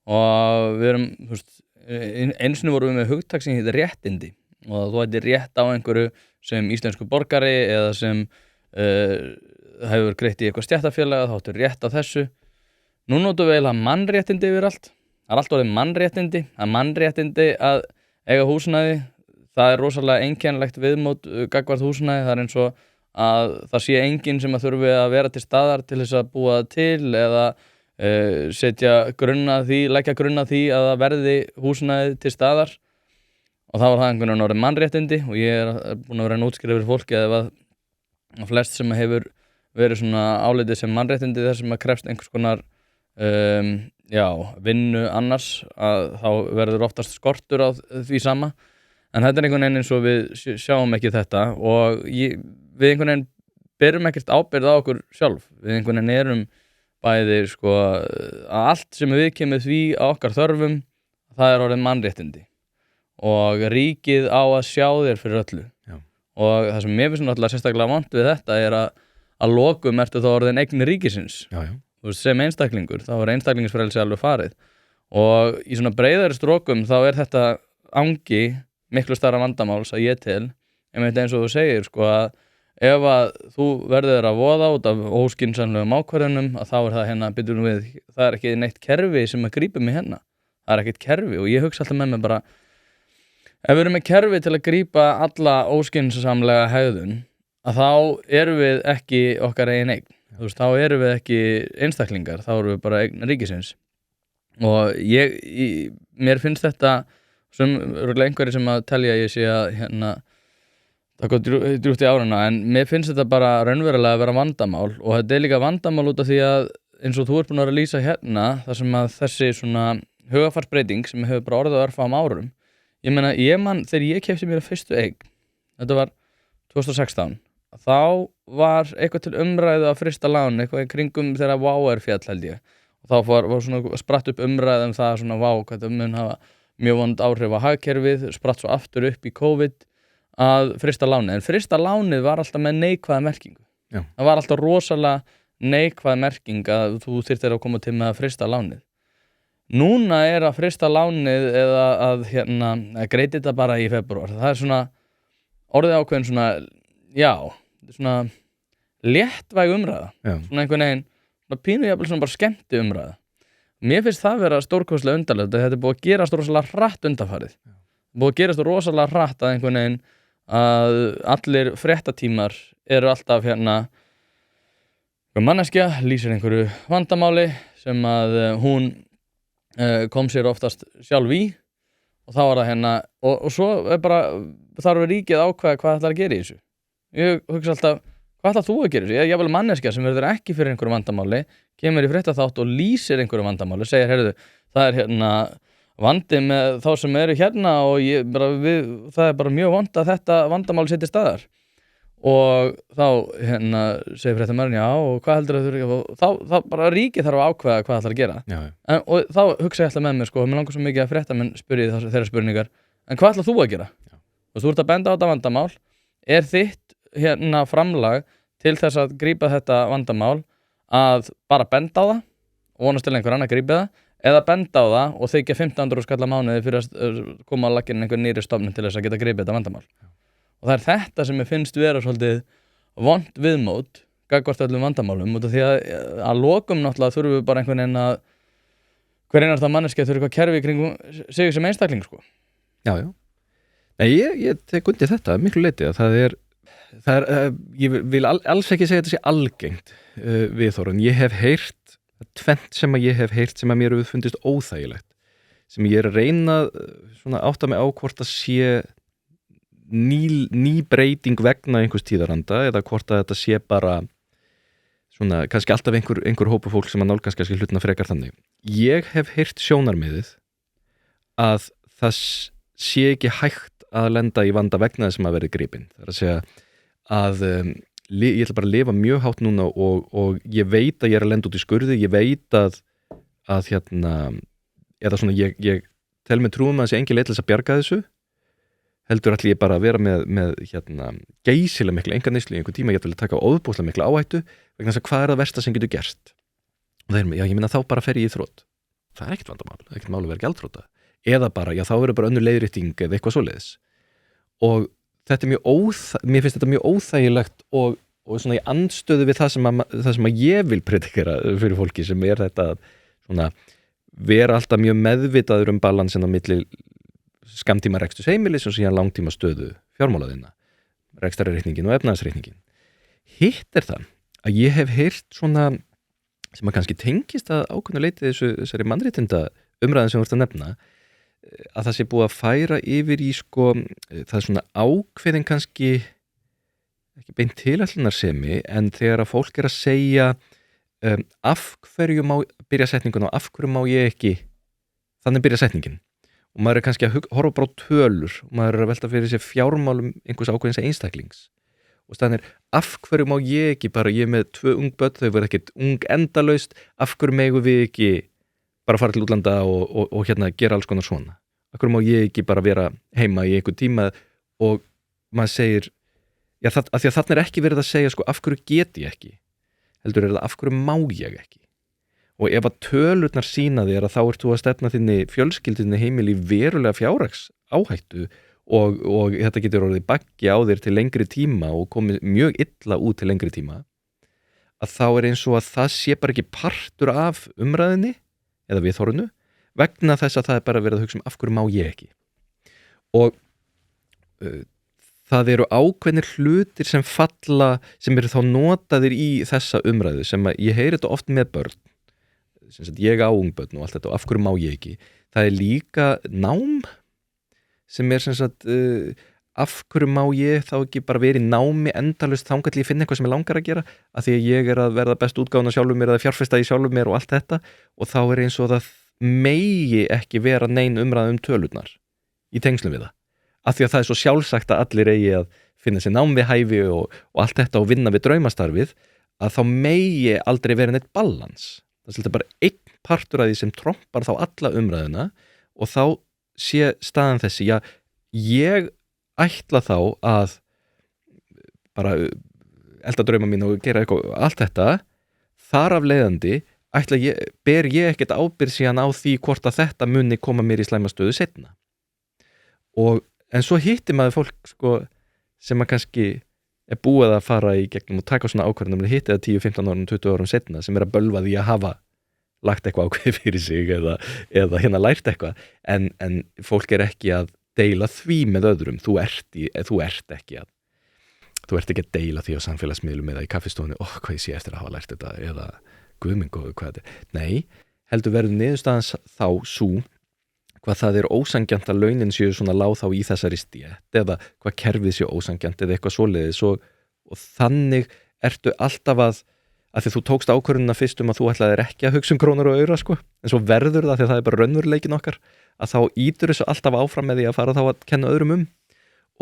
og við erum, þú veist, einsinu vorum við með hugtak sem heitir réttindi og þú ættir rétt á einhverju sem íslensku borgari eða sem hefur greitt í eitthvað stéttarfélag, þá ættir rétt á þessu. Nú notum við eiginlega mannréttindi yfir allt. Það er allt orðið mannréttindi. Það er mannréttindi að eiga húsnæði. Það er rosalega einkennilegt viðmót gagnvart húsnæði. Það er eins og að það sé enginn sem að þurfi að vera til staðar til þess að búa það til eða leggja grunna því að það verði húsnæði til staðar og þá var það einhvern veginn orðið mannréttindi og ég er búin að vera að útskýra fyrir fólki að flest sem hefur verið svona álitið sem mannréttindi þar sem að krefst einhvers konar vinnu annars að þá verður oftast skortur á því sama en þetta er einhvern veginn eins og við sjáum ekki þetta og við einhvern veginn berum ekkert ábyrgð á okkur sjálf við einhvern veginn erum bæði sko að allt sem við kemur því á okkar þörfum það er orðið mannréttindi og ríkið á að sjá þér fyrir öllu og það sem mér finnst náttúrulega sérstaklega vont við þetta er að lokum ertu þá orðin eign ríkisins þú veist, sem einstaklingur, þá er einstaklingsfrelsi alveg farið og í svona breiðari strókum þá er þetta angi miklu stærra vandamáls að ég tel einmitt eins og þú segir sko að ef að þú verður að voða út af óskynsamlegum ákvörðunum að þá er það byrjum við, það er ekki neitt kerfi sem að grípa mig það er ekkert kerfi og ég hugsa alltaf með mig bara ef við erum með kerfi til að grípa alla óskynsamlega hegðun að þá erum við ekki okkar eigin þú veist, þá erum við ekki einstaklingar, þá erum við bara eign ríkisins og mér finnst þetta sem einhverjir sem að telja ég sé að það går drjúgt í áruna en mér finnst þetta bara raunverulega að vera vandamál og þetta er líka vandamál út af því að eins og þú ert búin að lýsa þar sem að þessi svona hugarfarsbreyting sem hefur bara orðið að örfáum árum ég meina, þegar ég keypti mér fyrstu eign þetta var 2016 þá var eitthvað til umræðu að frysta lán eitthvað í kringum þegar WOW féll held ég og þá var svona spratt upp umræðu það svona WOW, hvað það mun hafa mjög vond áhrif á hagkerfið spratt svo aftur upp í COVID að frysta lánið, en frysta lánið var alltaf með neikvæða merkingu það var alltaf rosalega neikvæða merking að þú þyrftir að koma til með að frysta lánið núna er að frysta lánið eða að greiti þetta bara í febrúar það er svona orðið ákveðin svona léttvæg umræða svona einhvern veginn pínu jafnvel svona bara skemmti umræða mér finnst það vera stórkostlega undarlegt þetta er búið að gerast rosalega hratt undanfarið búið að gerast rosalega hratt að einhvern veginn að allir fréttatímar eru alltaf manneskja lýsir einhverju vandamáli sem að hún kom sér oftast sjálf í og þá var það og svo er bara þarf ríkið að ákveða hvað ætlar að gera í þessu ég hugsa alltaf, hvað ætlar þú að gera í þessu? Ég er vel manneskja sem verður ekki fyrir einhverju vandamáli kemur í fréttaþátt og lýsir einhverju vandamáli segir, heyrðu, það er vandi með þá sem eru og það er bara mjög vond að þetta vandamáli setja staðar og þá segir fréttamaðurinn og hvað heldur þá bara ríkið þarf að ákveða hvað ætlar að gera og þá hugsa ég alltaf með mér mér langar svo mikið að fréttamenn spyrji þeirra spurningar en hvað ætlar þú að gera? Þú ert að benda á þetta vandamál er þitt framlag til þess að grípa þetta vandamál að bara benda á það og vonast til einhver annar grípi það eða benda á það og þykja 1500 skall á mánuði fyrir að koma á lagginn einhver nýri stofnun til þess að geta gripið þetta vandamál og það er þetta sem ég finnst vera svolítið vont viðmót gagnvart öllum vandamálum út af því að lokum náttúrulega þurfum við bara einhvern veginn að hver einasta manneskja þurfi eitthvað kerfi kringum sig sem einstakling sko. Nei, ég tek undir þetta miklu leyti að það er ég vil alls ekki segja þetta sé algengt viðhorf en ég hef heyrt tvennt sem að ég hef heyrt sem að mér hefur fundist óþægilegt sem ég að reyna svona átta mig á hvort að sé ný breyting vegna einhvers tíðaranda eða hvort að þetta sé bara svona kannski alltaf einhver hópa fólk sem að nálgast kannski hlutina frekar þannig. Ég hef heyrt sjónarmiðið að það sé ekki hægt að lenda í vanda vegna þess að verði gripinn. Það er að segja að ég ætla bara að lifa mjög hátt núna og ég veit að ég er að lenda út í skurði, ég veit að eða svona ég tel mig trúum að þessi engin leið til þess að bjarga þessu, heldur ætla ég bara að vera með geysilega mikla enganeyslu í einhver tíma, ég ætla að taka ofboðslega mikla áhættu vegna þess að hvað er það versta sem getur gerst? Og þeir eru, já ég meina þá bara fer ég í þrot. Það er ekkert vandamál, það er ekkert mál að vera gjaldþrota. Eða bara, já þá verður bara önnur leiðrétting eða eitthvað svoleiðis. Og þetta er mér finnst þetta mjög óþægilegt og svona í andstöðu við það sem að ég vil predikera fyrir fólki sem er þetta svona vera alltaf mjög meðvitaður balansin á milli skammtíma reksturs heimilis og síðan langtíma stöðu fjármálaðina, rekstrarreikningin og efnahagsreikningin. Hitt er það að ég hef heyrt svona sem að kannski tengist að ákveðnu leyti þessari mannréttinda umræðin sem þú ert að nefna, að það sé búið að færa yfir í það er svona ákveðin kannski ekki beint tilætlunarsemi en þegar að fólk er að segja af hverju má byrja setninguna og af hverju má ég ekki þannig byrja setningin og maður er kannski að horfa bara á tölur og maður er að velta fyrir sér fjármálum einhvers ákveðins einstaklings og staðan er af hverju má ég ekki bara ég er með 2 ung börn, þau verða ekkert ung endalaust, af hverju megum við ekki bara fara til útlanda og gera alls konar svona, af hverju má ég ekki bara vera heima í einhver tíma og maður segir já, af því að þarna er ekki verið að segja af hverju get ég ekki, heldur er það af hverju má ég ekki og ef að tölurnar sýna þér að þá ert þú að stefna þinni fjölskyldinni heimili verulega fjárhags áhættu og þetta getur orðið baggi á þér til lengri tíma og komið mjög illa út til lengri tíma að þá er eins og að það sé bara ekki partur af umræðinni eða viðhorfinu vegna þess að það er bara verið að hugsa af hverju má ég ekki og það eru ákveðnir hlutir sem falla sem eru þá notaðir í þessa umræðu sem að ég heyri þetta oft með börn sem sagt ég á ungbörn og allt þetta og af hverju má ég ekki það er líka nám sem er sem sagt af hverju má ég þá ekki bara verið í námi endalaust þangað til ég finna eitthvað sem ég langar að gera af því að ég er að verða best útgáfuna sjálfur mér eða fjárfesta í sjálfur mér og allt þetta og þá er eins og það megi ekki vera nein umræða tölurnar í tengslum við það af því að það er svo sjálfsagt að allir eigi að finna sér nám við hæfi og allt þetta og vinna við draumastarfið að þá megi aldrei vera neitt balans það er svolítið bara einn partur af því sem trompar þá alla umræðuna og þá sé staðan þessi, já, ég ætla þá að bara elda drauma mín og gera eitthvað, allt þetta, þar af leiðandi ber ég ekkert ábyrgð síðan á því hvort að þetta muni koma mér í slæma stöðu seinna. En svo hittir maður fólk sem að kannski er búið að fara í gegnum og taka svona ákvarðanum og hittir það 10, 15 árum, 20 árum seinna sem er að bölva því að hafa lagt eitthvað ákveð fyrir sig eða lært eitthvað en fólk er ekki að deila því með öðrum þú ert ekki að deila því á samfélagsmiðlum eða í kaffistofunni hvað ég sé eftir að hafa lært þetta eða guðmengóðu hvað þetta nei, heldur verður niðurstaðans þá sú hvað það er ósangjant að launin séu svona lág þá í þessari stétt eða hvað kerfið séu ósangjant eða eitthvað svoleiðis og þannig ertu alltaf að því þú tókst ákvörðunina fyrst að þú ætlaðir ekki að hugsa krónur og aura en svo verður það því að það er bara raunveruleikin okkar að þá ítur þessu alltaf áfram með því að fara þá að kenna öðrum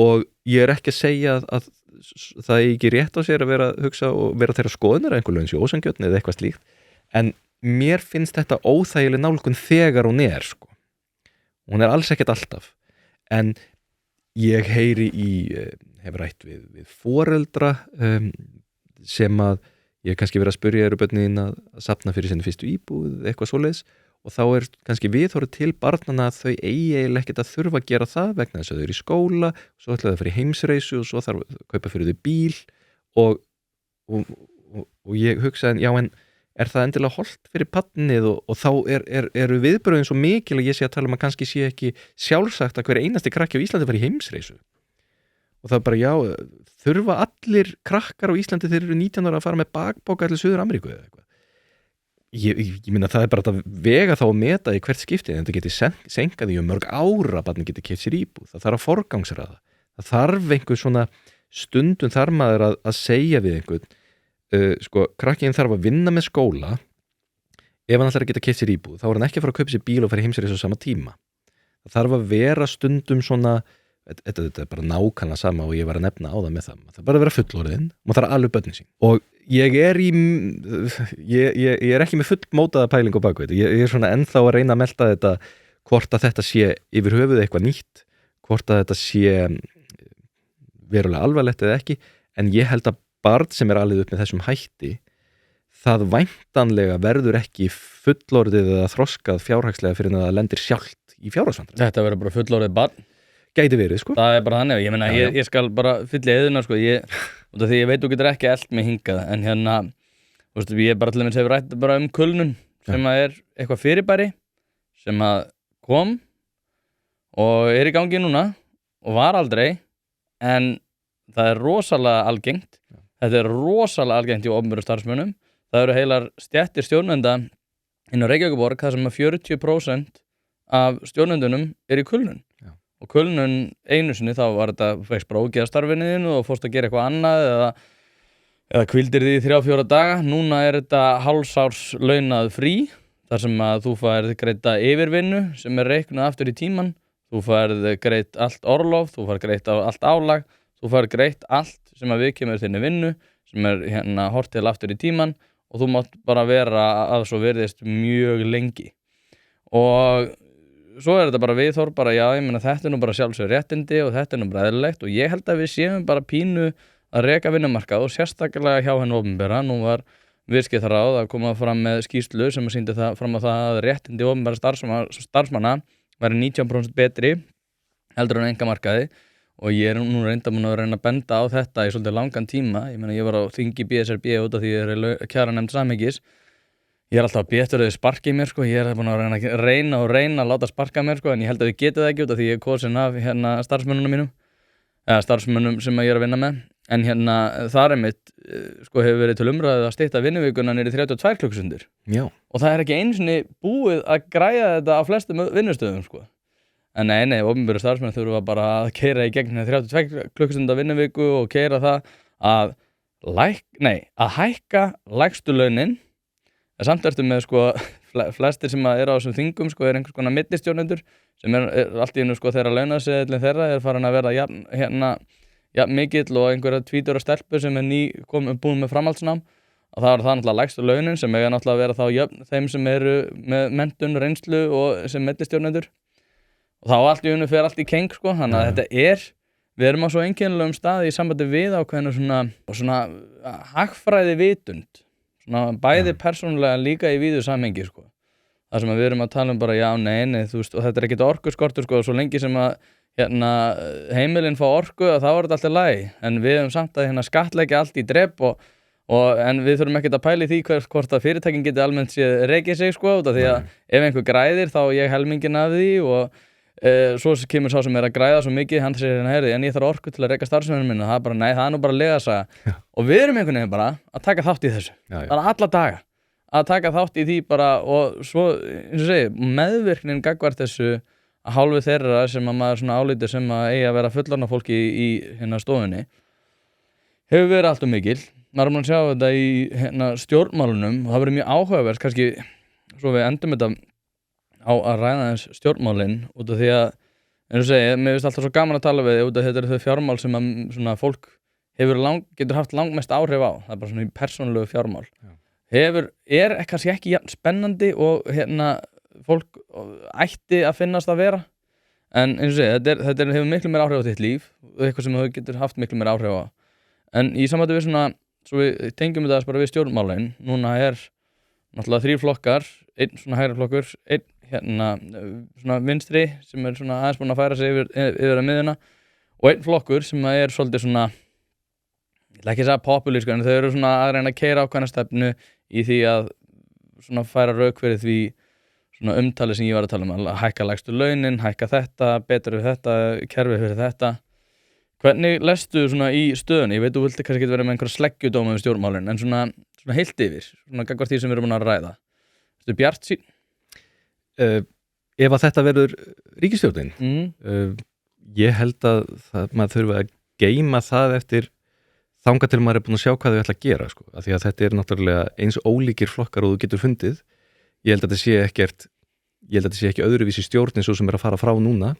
og ég er ekki að segja að það er ekki rétt á sér að vera að hugsa og vera þeirra skoðunar að einhver laun séu ósangjörn eða eitthvað slíkt en mér finnst þetta óþægileg nálgun þegar hún er hún er alls ekkert alltaf en ég heyri hef rætt við foreldra sem að ég kannski verið að spyrja eru börnin að safna fyrir sinni fyrstu íbúð eitthvað svoleiðis og þá er kannski viðhorfið til barnana að þau eigi eiginlega ekkert að þurfa að gera það vegna þess að þau eru í skóla svo ætla þau að fara í heimsreisu og svo þarf að kaupa fyrir þau bíl og ég hugsaði já en er það endilega hollt fyrir barnið og þá eru viðbröðin svo mikil að ég sé að tala að kannski sé ekki sjálfsagt að hver einasti krakki á Íslandi fara í heimsreisu og það er bara já, þurfa allir krakkar á Íslandi þeir eru 19 ára að fara með bakbóka allir Suður Ameríku eða eitthvað ég meina það bara að vega þá að meta í hvert skipti en þetta geti senkað í mörg ára að barnið geti keypt sér íbúð, það þarf að forgangsraða, það þarf einhver svona stundum þarf maður að segja við einhvern sko, krakkinn þarf að vinna með skóla ef hann ætlar að geta keypt sér íbúð þá er hann ekki að fara að kaupa sér bíl og fara heimsreis á sama tíma, það þarf að vera stundum svona, þetta er bara nákvæmlega sama og ég var að nefna á það með það bara að vera fullorðinn, maður þarf að ala upp börnin sín og ég er ekki með fullmótaða pæling á bakvið, ég er svona ennþá að reyna að melta þetta, hvort að þetta sé yfir höfuð eitthvað nýtt, hvort að þetta sé verulega alvarlegt eða ekki, en ég held að barn sem er alið upp með þessum hætti það væntanlega verður ekki fullorðið eða þroskað fjárhagslega fyrir að það lendir sjálft í fjárhagsvandræðum. Þetta verður bara fullorðið barn. Gæti verið, sko. Það er bara þannig, ég meina, ég skal bara fylla í eðuna, sko, út af því ég veit þú getur ekki elt mig hingað, en hérna, þú veist, ég bara til dæmis hefur rætt bara kulnun, sem að er eitthvað fyrirbæri, sem að kom og er í gangi núna og var aldrei, en það er rosalega algengt, þetta er rosalega algengt í opinberum starfsmönnum, það eru heilar stéttir stjórnenda inn á Reykjavíkurborg, það sem að 40% af stjórnendunum er í kulnun. Og kulnun einu sinni þá var þetta fegst bara ógeða starfinniðinu og fórst að gera eitthvað annað eða kvildir því 3-4 daga. Núna er þetta hálfsárs launað frí þar sem að þú færð greita yfirvinnu sem er reiknað aftur í tíman, þú færð greitt allt orlof, þú færð greitt allt álag, þú færð greitt allt sem að viðkemur þinni vinnu sem er hérna hort til aftur í tíman og þú mátt bara vera að svo virðist mjög lengi. Og svo er þetta bara viðhorf, bara já, ég meina þetta er nú bara sjálfsögur réttindi og þetta er nú bara eðlilegt og ég held að við séum bara pínu að reka vinnumarkað og sérstaklega hjá henni opinbera. Nú var viðskiptaráð að koma fram með skýrslu sem sýndi það fram á það að réttindi opinbera starfsmanna væri 19% betri heldur en einkamarkaði og ég er nú reynda múin að reyna að benda á þetta í svolítið langan tíma. Ég meina ég var á þingi BSRB út af því ég er kjaranefnd samhengis. Ég er alltaf að betur að þau sparki mér, sko. Ég er búin að reyna að láta sparka mér, sko, en ég held að þau geti það ekki út af því ég er kosin af hérna starfsmönnunum mínum, eða starfsmönnum sem ég er að vinna með. En hérna þar einmitt, sko, hefur verið til umræðu að stytta vinnuvikuna niður í 32 klukkustundir. Já. Og það er ekki einu sinni búið að græja þetta á flestum vinnustöðum, sko. En nei, opinberu starfsmenn þurfa bara að keyra í gegn 32 klukkustunda vinnuviku og keyra það að hækka lægstu launin. En samt ertu með sko flestir sem eru á þessum þingum sko er einhvers konar millistjórnendur sem er allt í einu sko þeirra launaseðillinn þeirra er farin að verða jafn mikill og einhverja tvítura stelpur sem er búin með framhaldsnám og það er það náttúrulega lægstu launin sem eiga náttúrulega að vera þá jöfn þeim sem eru með menntun, reynslu og sem millistjórnendur og þá allt í einu fer allt í keng sko þannig að þetta við erum á svo einkennilegum staði í sambandi við ákveðinu svona hagfræði vitund svona bæði persónulega líka í víðu samhengi sko. Það sem við erum að tala bara já, nei, þú veist, og þetta er ekkert orkuskortur sko, svo lengi sem að heimilin fá orku þá er þetta alltaf lagi, en við höfum samt að skattleggja allt í drep en við þurfum ekkert að pæla í því hvort að fyrirtækin geti almennt séð rekið sig sko, út af því að ef einhver græðir þá ég helmingin af því og svo kemur sá sem er að græða svo mikið hann segir en ég þarf orku til að reka starfsmennum minna það er bara, nei, það er nú bara legasaga og við erum einhvern veginn bara að taka þátt í þessu bara alla daga, að taka þátt í því bara og svo, eins og segi meðvirknin gagnvart þessu að hálfu þeirra sem að maður svona álítur sem að eigi að vera fullorðna fólki í hérna stofunni hefur verið allt mikil, maður er búin að sjá þetta í stjórnmálunum og það verið mjög áhugavert, kannski svo við endum þetta á að ræða þess stjórnmálin út af því að, eins og segi, mér finnst alltaf svo gaman að tala við út af þetta eru þau fjármál sem að svona fólk getur haft langmest áhrif á, það er bara svona í persónulegu fjármál. Er kannski ekki spennandi og fólk ætti að finnast að vera, en eins og segi, þetta hefur miklu meira áhrif á þitt líf og eitthvað sem þú getur haft miklu meira áhrif á. En í sambandi við svona, svo við tengjum þetta bara við stjórnmálin, núna er náttúrulega 3 flokkar, einn svona hægri flokkur, einn svona vinstri sem er svona aðeins búin að færa sig yfir að miðuna og einn flokkur sem er svolítið svona ég ætla ekki að segja populísku en þau eru svona að reyna að keyra ákveðna stefnu í því að svona færa rök fyrir því svona umtali sem ég var að tala að hækka lægstu launin, hækka þetta, betur við þetta, kerfi fyrir þetta. Hvernig lestu svona í stöðunni? Ég veit þú vildi kannski ekki vera með einhverja sleggjudóma við stjórnmálin en svona heilt yfir, svona gagnvart því sem við erum búin að ræða. Ertu bjartsýn? Ef að þetta verður ríkisstjórnin ég held að maður þurfi að geyma það eftir þangað til maður er búin að sjá hvað þau ætla að gera sko. Af því að þetta er náttúrulega eins ólíkir flokkar og þú getur fundið. Ég held að þetta sé ekki öðruvísi stjórn eins og sem er að fara frá núna.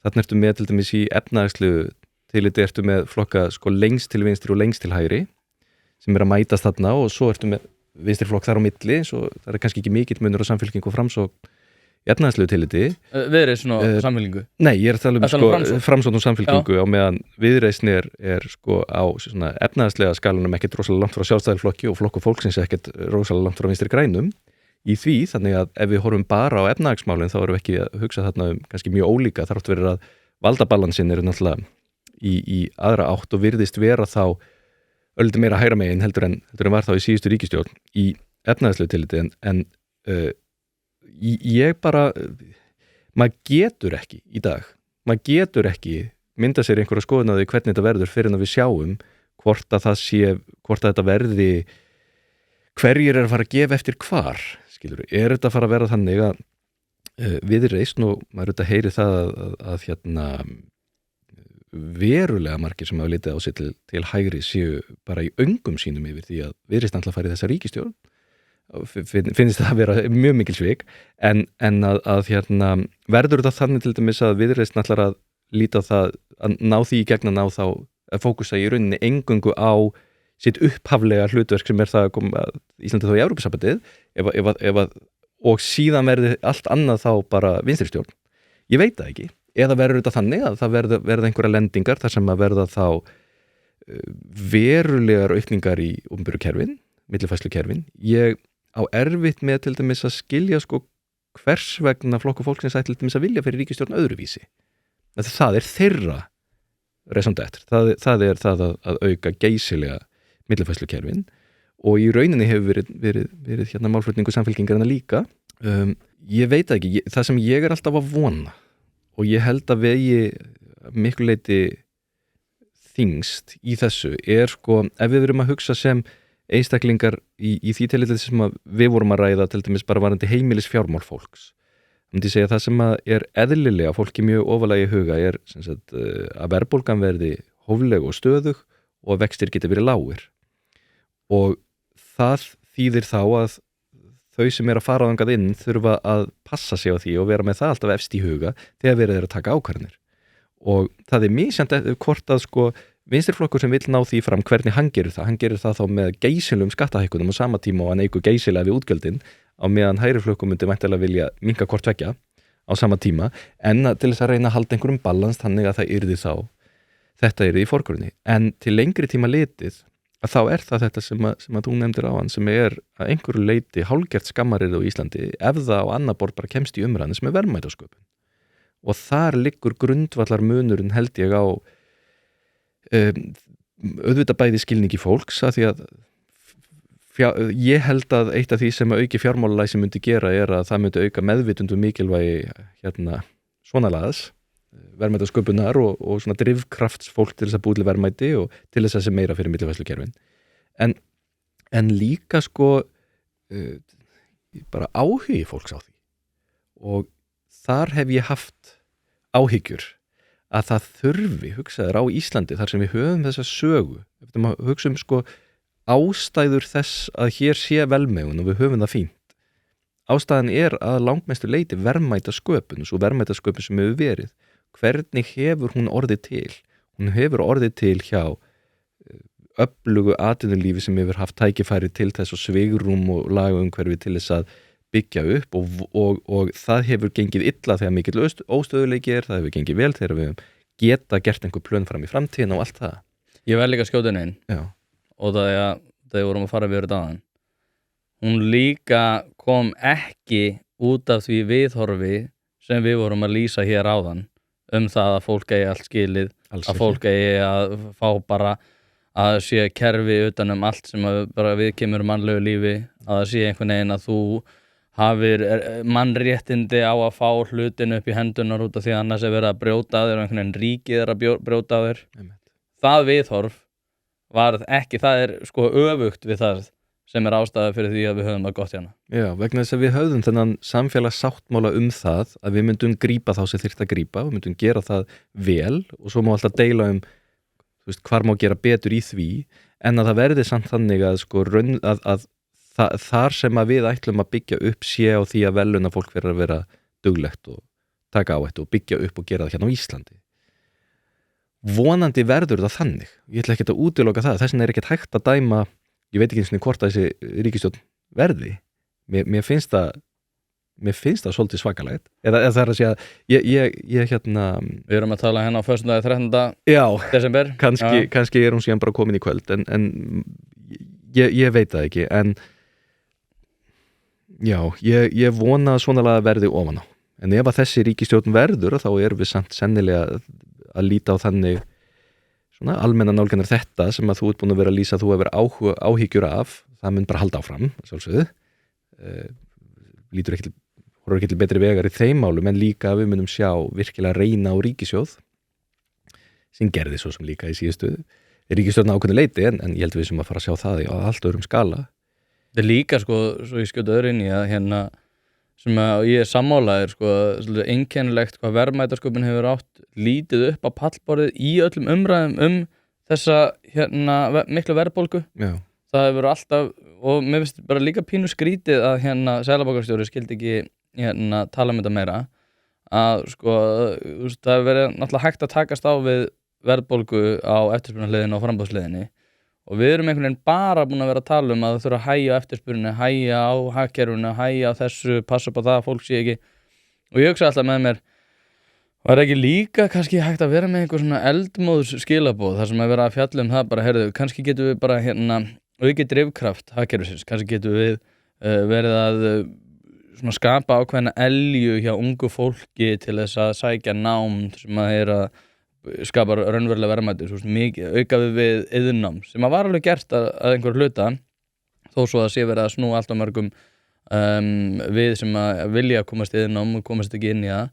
Þarna ertu með til dæmis í efnahagslegu tilliti ertu með flokka sko lengst til vinstri og lengst til hægri sem er að mætast þarna og svo ertu með vinstri flokk þar á milli svo það er kannski ekki mikill munur á Samfylkingu og Framsókn í efnahagslegu tilliti. Viðreisn og Samfylkingu? Nei, ég er að tala um sko Framsókn og Samfylkingu á meðan Viðreisn er sko á svona efnahagslega skalanum ekkert rosalega langt frá Sjálfstæðisflokki og Flokkur fólksins ekkert rosalega langt frá Vinstri grænum í því, þannig að ef við horfum bara á efnahagsmálin þá erum við ekki að hugsa þarna kannski mjög ólíka, þar átt verið að valdabalansin eru náttúrulega í aðra átt og virðist vera þá öllum meira hægra megin heldur en var þá í síðustu ríkisstjórn í efnahagslegu tilliti en ég bara maður getur ekki mynda sér einhverja skoðun á því hvernig þetta verður fyrir að við sjáum hvort að þetta verði hverjir er að fara að gefa eftir hvar skilur, er þetta að fara að vera þannig að Viðreisn og maður auðvitað heyri það að hérna verulega margir sem hafa litið á sig til hægri séu bara í öngum sínum yfir því að Viðreisn ætla að fara í þessa ríkisstjórn finnst það að vera mjög mikil svik en að hérna verður þetta þannig til dæmis að Viðreisn ætlar að líta á það að ná því í gegn að ná þá að fókusa í rauninni eingöngu á sitt upphaflega hlutverk sem er það að koma Íslandi þá í Evrópusambandið og síðan verði allt annað þá bara vinstri stjórn. Ég veit það ekki. Eða verður þetta þannig að það verða einhverja lendingar þar sem að verða þá verulegar aukningar í opinberu kerfin, millifærslukerfin. Ég á erfitt með til dæmis að skilja sko hvers vegna Flokkur fólksins ætti til dæmis að vilja fyrir ríkisstjórn öðruvísi. Það er þeirra raison d'être. Það er það að auka geysilega millifærslukerfin og í rauninni hefur verið hérna málflutningu Samfylkingarinnar líka. Ég veit ekki, það sem ég er alltaf að vona og ég held að vegi miklu leyti þyngst í þessu er sko ef við verum að hugsa sem einstaklingar í því tilliti sem við vorum að ræða til dæmis bara varandi heimilis fjármál fólks. Myndi segja það sem er eðlilega fólki mjög ofarlega í huga er sem sagt, að verðbólgan verði hófleg og stöðug og að vextir geti verið lágir. Og það þýðir þá að þau sem er að fara þangað inn þurfa að passa sig á því og vera með það alltaf efst í huga þegar verið er að taka ákvarðanir. Og það er misjant hvort að sko vinstriflokkur sem vill ná því fram hvernig hann gerir það þá með geysilegum skattahækkunum á sama tíma og hann eykur geysilega við útgjöldin á meðan hægriflokkur myndi væntanlega vilja minnka hvort tveggja á sama tíma en til þess að reyna að halda einhverjum balans þannig að það yrði þá þetta yrði í forgrunni. En til lengri tíma litið að þá er það þetta sem að þú nefndir á hann sem er að einhverju leiti hálfgert skammarið á Íslandi ef það á annar borð bara kemst í umræðan sem er verðmætasköpun. Og þar liggur grundvallar munurinn held ég á auðvitað bæði skilningi fólks að því að ég held að eitt af því sem að auki fjármálalæsi myndi gera er að það myndi auka meðvitundu mikilvægi hérna svona laðs verðmætasköpunar og svona drifkrafts fólk til þess að búið til verðmæti og til þess að sé meira fyrir millifærslukerfin. En líka sko bara áhugi fólks á því. Og þar hef ég haft áhyggjur að það þurfi hugsaður á Íslandi þar sem við höfum þessa sögu. Við hugsaum sko ástæður þess að hér sé velmegun og við höfum það fínt. Ástæðan er að langmestu leiti verðmætasköpun, svo verðmætasköpun sem hefur verið. Hvernig hefur hún orðið til? Hún hefur orðið til hjá öflugu atvinnulífi sem hefur haft tækifæri til þess og svigrúm og lagaumhverfi til þess að byggja upp og það hefur gengið illa þegar mikill óstöðuleiki er, það hefur gengið vel þegar við geta gert einhver plön fram í framtíðina og allt það. Ég verð líka skjóta inn og það er að þegar vorum að fara við þetta aðan. Hún líka kom ekki út af því viðhorfi sem við vorum að lýsa hér áðan það að fólk eigi allt skilið, að fólk eigi að fá bara að sé kerfi utan allt sem bara við kemur mannlegu lífi, að það sé einhvern veginn að þú hafir mannréttindi á að fá hlutin upp í hendunar út af því annars er verið að brjóta á þér og einhvern veginn ríkið er að brjóta á þér. Það viðhorf varð ekki, það er sko öfugt við það sem ástæða fyrir því að við höfum það gott hérna. Já, vegna þess að við höfðum þennan samfélagssáttmála það að við myndum grípa þá sem þyrfti að grípa, við myndum gera það vel og svo má alltaf deila hvar má gera betur í því, en að það verði samt þannig að, sko, þar sem að við ætlum að byggja upp sé á því að veluna fólk fyrir að vera duglegt og taka áhættu og byggja upp og gera það hérna á Íslandi. Vonandi verður það þannig. Ég ætla ekki að útiloka það. Þess vegna ekkert hægt að dæma, ég veit ekki eins og hvort að þessi ríkisstjórn verði. Mér finnst það svolítið svakalegt. Eða það er að segja, ég hérna... Við erum að tala hérna á föstudagi 13. Já, desember. Kannski er hún síðan bara komin í kvöld, en ég veit það ekki. En já, ég vona að svona laga verði ofan á. En ef að þessi ríkisstjórn verður, þá erum við samt sennilega að líta á þannig svona almenna nálgunar þetta sem að þú ert búin að vera að lýsa, þú hefur áhyggjur af, það mun bara halda áfram, sjálfsögðu. Horfir ekki til betri vegar í þeim málum, en líka við munum sjá virkilega reyna á ríkissjóð, sem gerði svo sem líka í síðustu ríkisstjórn ákveðnu leiti, en ég held við sem að fara að sjá það á allt öðrum skala. Það er líka, sko, svo ég skjóta öðru inn í að hérna sem að ég sammálaðir, sko, einkennilegt hvað verðmætasköpun hefur átt lítið upp á pallborðið í öllum umræðum þessa hérna miklu verðbólgu. Já. Það hefur alltaf, og mér finnst bara líka pínu skrítið að hérna seðlabankastjóri skildi ekki hérna tala þetta meira, að sko, það hefur verið náttúrulega hægt að takast á við verðbólgu á eftirspurnarhliðinni og framboðshliðinni. Og við erum einhvern veginn bara búin að vera að tala að það þurfa að hægja á eftirspurninni, hægja á hagkerfinu, hægja á þessu, passa upp á það að fólk sé ekki. Og ég hugsa alltaf með mér, var ekki líka kannski hægt að vera með einhver svona eldmóðs skilaboð þar sem að vera að fjalla það bara, heyrðu, kannski getum við bara hérna aukið drifkraft hagkerfisins, kannski getum við verið að svona skapa ákveðna elju hjá ungu fólki til þess að sækja nám sem að er að skapar raunverulega verðmæti, svo mikið auka við iðnnám, sem að var alveg gert að einhver hluta, þó svo að sé verið að snúa allt á mörgum við sem að vilja komast í iðnnám og komast ekki inn í það.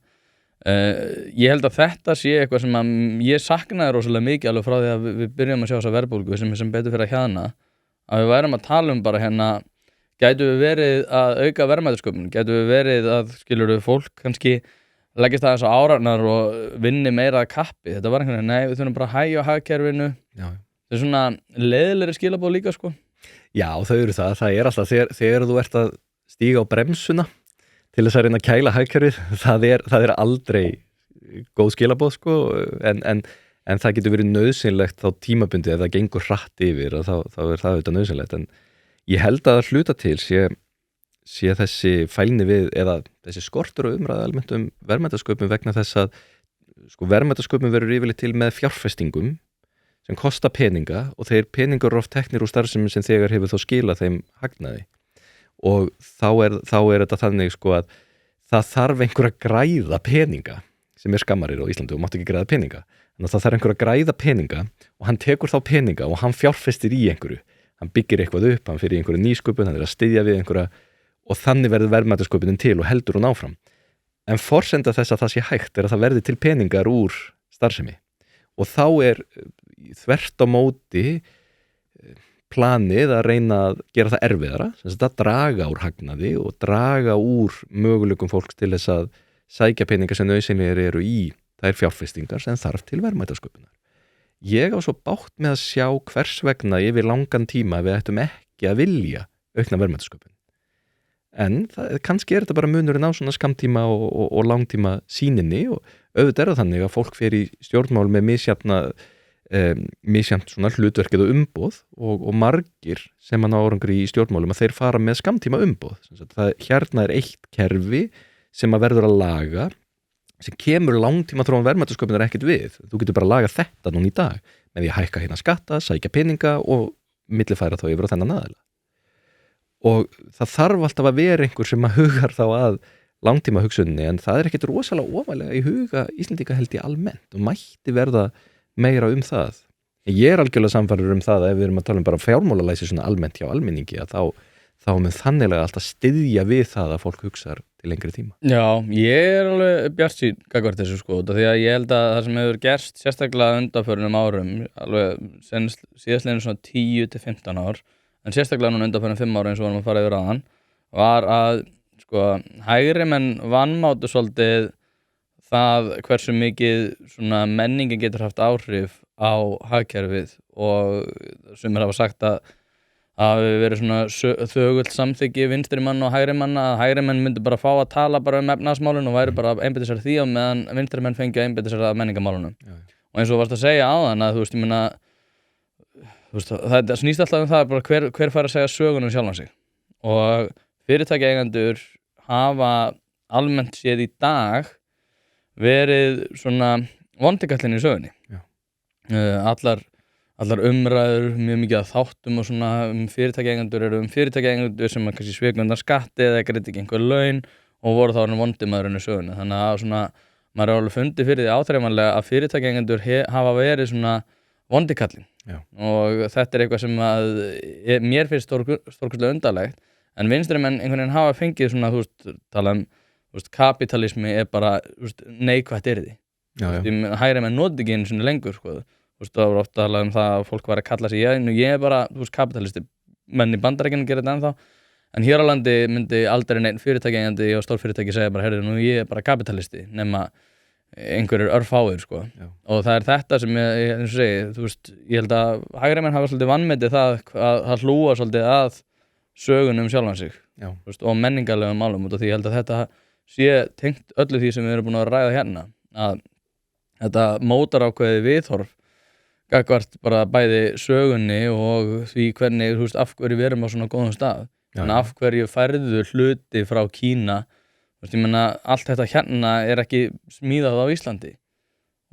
Ég held að þetta sé eitthvað sem að ég saknaði rosalega mikið alveg frá því að við byrjum að sjá þessa verðbólgu sem betur fyrir að hjaðna, að við værum að tala bara hérna, gætu við verið að auka verðmætasköpun, gætu við verið að, skilurðu, fólk kannski leggist aðeins á árarnar og vinni meira að kappi. Þetta var einhvern veginn, nei, við þurfum bara að hægja á hagkerfinu. Já. Það er svona leiðilegri skilaboð líka, sko. Já, þau eru það. Það er alltaf þegar þú ert að stíga á bremsuna til þess að reyna að kæla hagkerfið, það er aldrei góð skilaboð, sko, en það getur verið nauðsynlegt þá tímabundið ef það gengur hratt yfir og þá er það auðvitað nauðsynlegt. En ég held að hluta til sé þessi fælni við eða þessi skortur og umræða almennt verðmætasköpun vegna þess að sko, verðmætasköpun verður yfirleitt til með fjárfestingum sem kosta peninga og þeir peningar eru oft teknir úr starfsemi sem þegar hefur þó skilað þeim hagnaði og þá er þetta þannig sko að það þarf einhver að græða peninga sem er skammarir á Íslandi og mátt ekki græða peninga þannig að það þarf einhver að græða peninga og hann tekur þá peninga og hann fjárfestir í einhverju hann byggir eitthvað upp, hann fyrir í einhverju nýsköpun hann er að styðja við einhverja og þannig verður verðmætasköpunin til og heldur hún áfram. En forsenda þess að það sé hægt er að það verði til peningar úr starfsemi. Og þá er þvert á móti planið að reyna að gera það erfiðara, sem að draga úr hagnaði og draga úr möguleikum fólks til þess að sækja peningar sem nauðsynlegir eru í þær fjárfestingar sem þarf til verðmætasköpunar. Ég á svo bágt með að sjá hvers vegna yfir langan tíma við ættum ekki að vilja aukna verðmætasköpun. En kannski er þetta bara munurinn á svona skamtíma og langtíma sýninni og auðvitað er það þannig að fólk fer í stjórnmál með misjafnt svona hlutverkið og umboð og margir sem ná árangri í stjórnmálum að þeir fara með skamtíma umboð. Hérna er eitt kerfi sem að verður að laga sem kemur langtíma þróun verðmætasköpunar ekkert við. Þú getur bara að laga þetta núna í dag með því að hækka hérna skatta, sækja peninga og millifæra þá yfir á þennan aðila. Og það þarf alltaf að vera einhver sem að hugar þá að langtíma hugsunni en það er ekkert rosalega ofalega í huga Íslendinga held ég almennt og mætti verða meira það. Ég er algjörlega samfærður það að ef við erum að tala bara fjármálalæsi svona almennt hjá almenningi að þá mun þanniglega alltaf styðja við það að fólk hugsar til lengri tíma. Já, ég er alveg bjartsýn gagnvart þessu sko því að ég held að það sem hefur gerst sérstaklega undanförnum árum alveg síðastleginu svona 10 til 15 ár en sérstaklega núna undanfærin 5 ára eins og varum að fara yfir áðan, var að sko, hægri menn vanmátu svolítið það hversu mikið svona menningin getur haft áhrif á hagkerfið og sumir hafa sagt að hafi verið svona þögult samþykki vinstri mann og hægri mann að hægri menn myndi bara fá að tala bara efnahagsmálin og væri bara að einbeita sér að því á meðan vinstri menn fengi að einbeita sér að menningamálunum. Og eins og varst að segja áðan að þú veist, ég meina það snýst alltaf um það bara hver fær að segja sögunum sjálfan sig og fyrirtækjaeigendur hafa almennt séð í dag verið svona vondikallinn í sögunni. Allar umræður, mjög mikið að þáttum og svona fyrirtækjaeigendur eru fyrirtækjaeigendur sem kannski sviku undan skatti eða greiddu ekki einhver laun og voru þá vondimaðurinn í sögunni. Þannig að svona, maður er alveg fundið fyrir því áþreifanlega að fyrirtækjaeigendur hafa verið svona vondikallinn. Og þetta er eitthvað sem að mér finnst stórkostlega undarlegt en vinstri menn einhvern veginn hafa fengið svona, þú veist, tala kapitalismi er bara, þú veist, neikvætt yrði. Hægri menn noti ekki einu sinni lengur, sko. Þú veist, það var oft að tala um það að fólk var að kalla sig ég er bara, þú veist, kapitalisti menn í Bandaríkjunum gera þetta ennþá en hér á landi myndi aldrei neinn fyrirtækjaeigandi og stórfyrirtæki segja bara, heyrðu, ég er bara kapitalisti nema einhverjir örfáir, sko. Og það er þetta sem eins og segi, þú veist, ég held að hægri menn hafa svolítið vanmetið það hlúa svolítið að sögunum sjálfan sig veist, og menningarlegum málum út af því ég held að þetta sé tengt öllu því sem við erum búin að ræða hérna að þetta mótar ákveðið viðhorf gagnvart bara bæði sögunni og því hvernig, þú veist, af hverju við erum á svona góðum stað. En af hverju færðu hluti frá Kína, þú veist, ég meina, allt þetta hérna er ekki smíðað á Íslandi.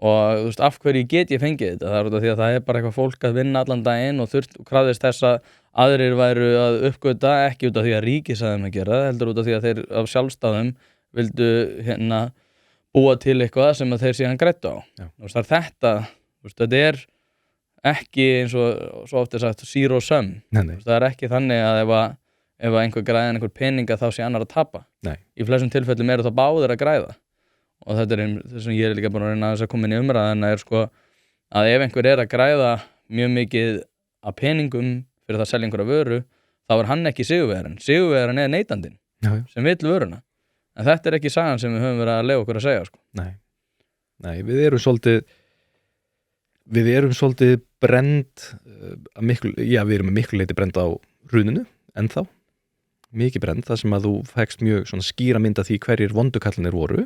Og þú veist, af hverju get ég fengið þetta? Það er út af því að það er bara eitthvað fólk að vinna allan daginn og krafðist þess að aðrir væru að uppgöta, ekki út af því að ríkið sagði þeim að gera, heldur út af því að þeir af sjálfstæðum vildu hérna búa til eitthvað sem að þeir síðan græddu á. Þú veist, það er þetta, þú veist, þetta er ekki eins og svo oft er sagt zero sum. Það er ekki þannig að ef einhver græðir einhver peninga þá sé annar að tapa. Í flestum tilfellum eru það báðir að græða og þetta er þess að ég er líka búin að reyna að koma inn í umræðina er sko að ef einhver er að græða mjög mikið af peningum fyrir það að selja einhverja vöru þá er hann ekki sigurvegarinn er neytandinn sem vill vöruna en þetta er ekki sagan sem við höfum verið að leyfa okkur að segja sko. Nei, við erum svolítið brend við erum miklu leyti brend á hruninu ennþá, mikið brend það sem að þú fækst mjög svona skýra mynd af því hverjir vondukallinir voru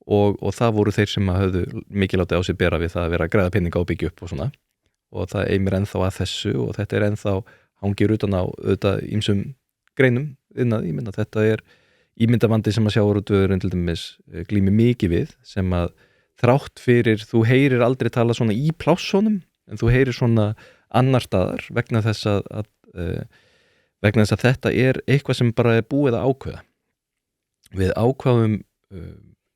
og það voru þeir sem að höfðu mikið látið á sig bera við það að vera að græða peninga og byggja upp og svona og það eimir ennþá að þessu og þetta er ennþá hangir utan á auðvitað ýmsum greinum innað, ég minna þetta er ímyndavandi sem að sjávarútvegurinn til dæmis glími mikið við sem að þrátt fyrir, þú heyrir aldrei tala svona í plássunum en þú heyrir svona annar staðar vegna þess að þetta er eitthvað sem bara er búið að ákveða. Við ákvaðum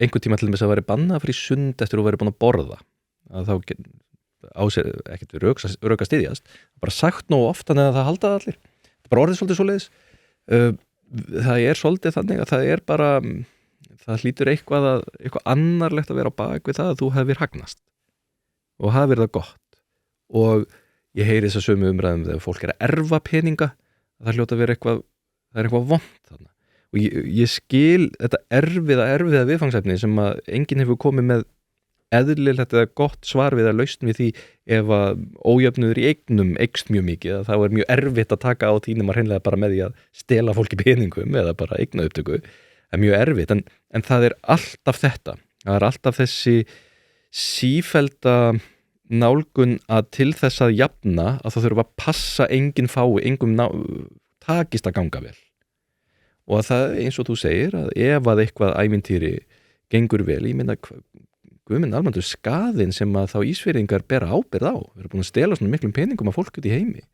einhvern tíma til þess að vera bannað fyrir sund eftir að vera búin að borða að þá á sér ekkert við rök að styðjast bara sagt nógu ofta neða það halda allir það er bara orðið svolítið svoleiðis það er svolítið þannig að það er bara það hlýtur eitthvað annarlegt að vera á bak við það að þú hefur hagnast og hafi verið það gott og ég heyri þess að sömu umræðum þegar fólk er að erfa peninga það hljóta að vera eitthvað það er eitthvað vont þarna og ég skil þetta erfiða viðfangsefni sem að enginn hefur komið með eðlilegt eða gott svar við að lausn við því ef að ójöfnuður í eignum eykst mjög mikið að þá er mjög erfitt að taka á tínum að hreinlega bara með því að stela fólki peningum eða bara eignaupptöku það er mjög erfitt en það er alltaf þetta það er alltaf þessi sífellda nálgun að til þess að jafna að það þurfa að passa enginn engum takist að ganga vel og að það eins og þú segir að ef að eitthvað ævintýri gengur vel ég minna Guðminn almandur skaðinn sem að þá Ísfirðingar bera ábyrgð á við erum búin að stela svona miklum peningum af fólk út í heimi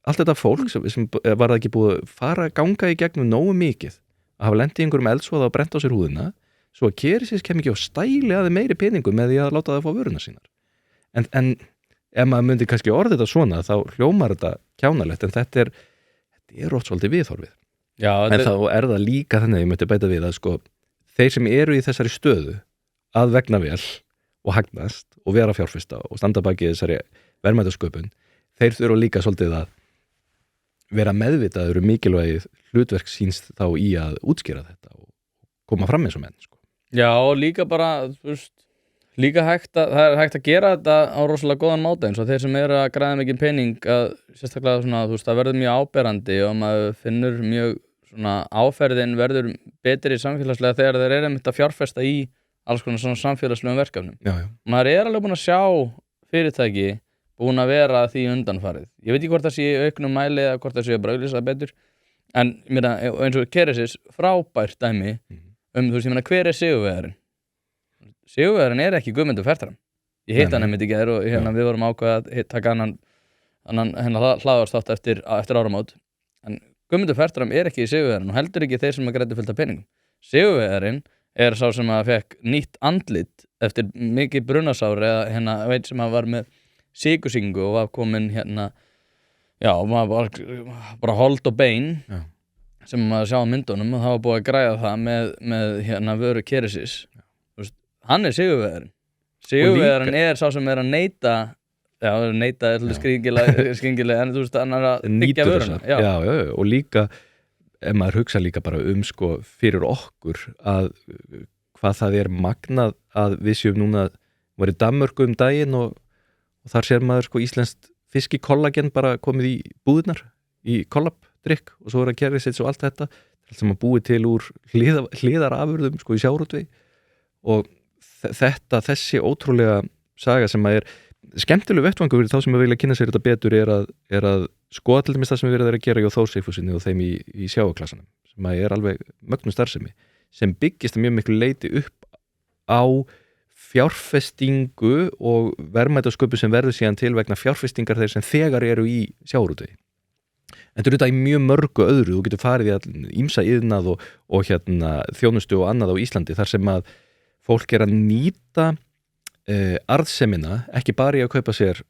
allt þetta fólk sem var það ekki búið að fara að ganga í gegnum nógu mikið að hafa lent í einhverjum eldsvoða og brent á sér húðina svo að Kerecis kem ekki á stæli að meiri peningum með því að láta það að fá vöruna sínar en ef maður myndi kannski orða þetta svona þá hljómar þetta kjánalegt en þetta er oft svolítið viðhorfið en þá er það líka þannig að ég myndi bæta við að sko þeir sem eru í þessari stöðu að vegna vel og hagnast og vera fjárfesta og standa baki þessari verðmætasköpun þeir þurfa líka svolítið að vera meðvitaður mikilvægið hlutverk síns þá í að útskýra þetta og koma fram eins og menn sko. Já, og líka bara, þú veist, líka það er hægt að gera þetta á rosalega góðan máta eins og þeir sem eru að græða mikið pening að sérstaklega svona, þú veist, það verður mjög áberandi og maður finnur mjög svona áferðin verður betri samfélagslega þegar þeir eru einmitt að fjárfesta í alls konar svona samfélagslegum verkefnum. Já. Maður er alveg búin að sjá fyrirtæki búin að vera því undanfarið. Ég veit ekki hvort það sé í auknum mæli eða hvort það sé að auglýsa það betur en meina, eins og Keresis frábært dæmi þú veist, ég meina, hver er sigurvegarinn? Sigurvegarinn er ekki Guðmundur Fertram. Ég hitt hann einmitt í gær og við vorum ákveðið að taka annan hlaðarsþátt eftir áramót. En Guðmundur Fertram er ekki sigurvegarinn og heldur ekki þeir sem að græddu fullt af peningum. Sigurvegarinn er sá sem að fekk nýtt andlit eftir mikið brunasár eða veit sem að var með sykursýkingu og var komin var bara hold og bein sem maður sjá á myndunum og það var búið að græða það með vöru Keresis. Hann er sigurvegarinn. Sigurvegarinn er sá sem er að neita er skringilega en þú veist, hann er að byggja vöruna. Já, og líka ef maður hugsa líka bara sko fyrir okkur að hvað það er magnað að við séum núna var í Danmörku daginn og þar sér maður sko íslenskt fiskikollagen bara komið í búðirnar í kollabdrykk og svo er að gera sér svo allt þetta sem að búi til úr hliðarafurðum sko í sjávarútvegi og þessi ótrúlega saga sem að er skemmtileg vettvangur fyrir þá sem að vilja kynna sér þetta betur er að skoða til dæmis það sem við verðum að gera hjá Þór Sigfússyni og þeim í sjávarklassanum sem að er alveg mögnum starfsemi sem byggist mjög miklu leyti upp á fjárfestingu og verðmætasköpu sem verður síðan til vegna fjárfestingar þeir sem þegar eru í sjávarútvegi. En þetta í mjög mörgu öðru, þú getur farið í ýmsa iðnað og þjónustu og annað á Íslandi þar sem að fólk er að nýta arðsemina ekki bara í að kaupa sér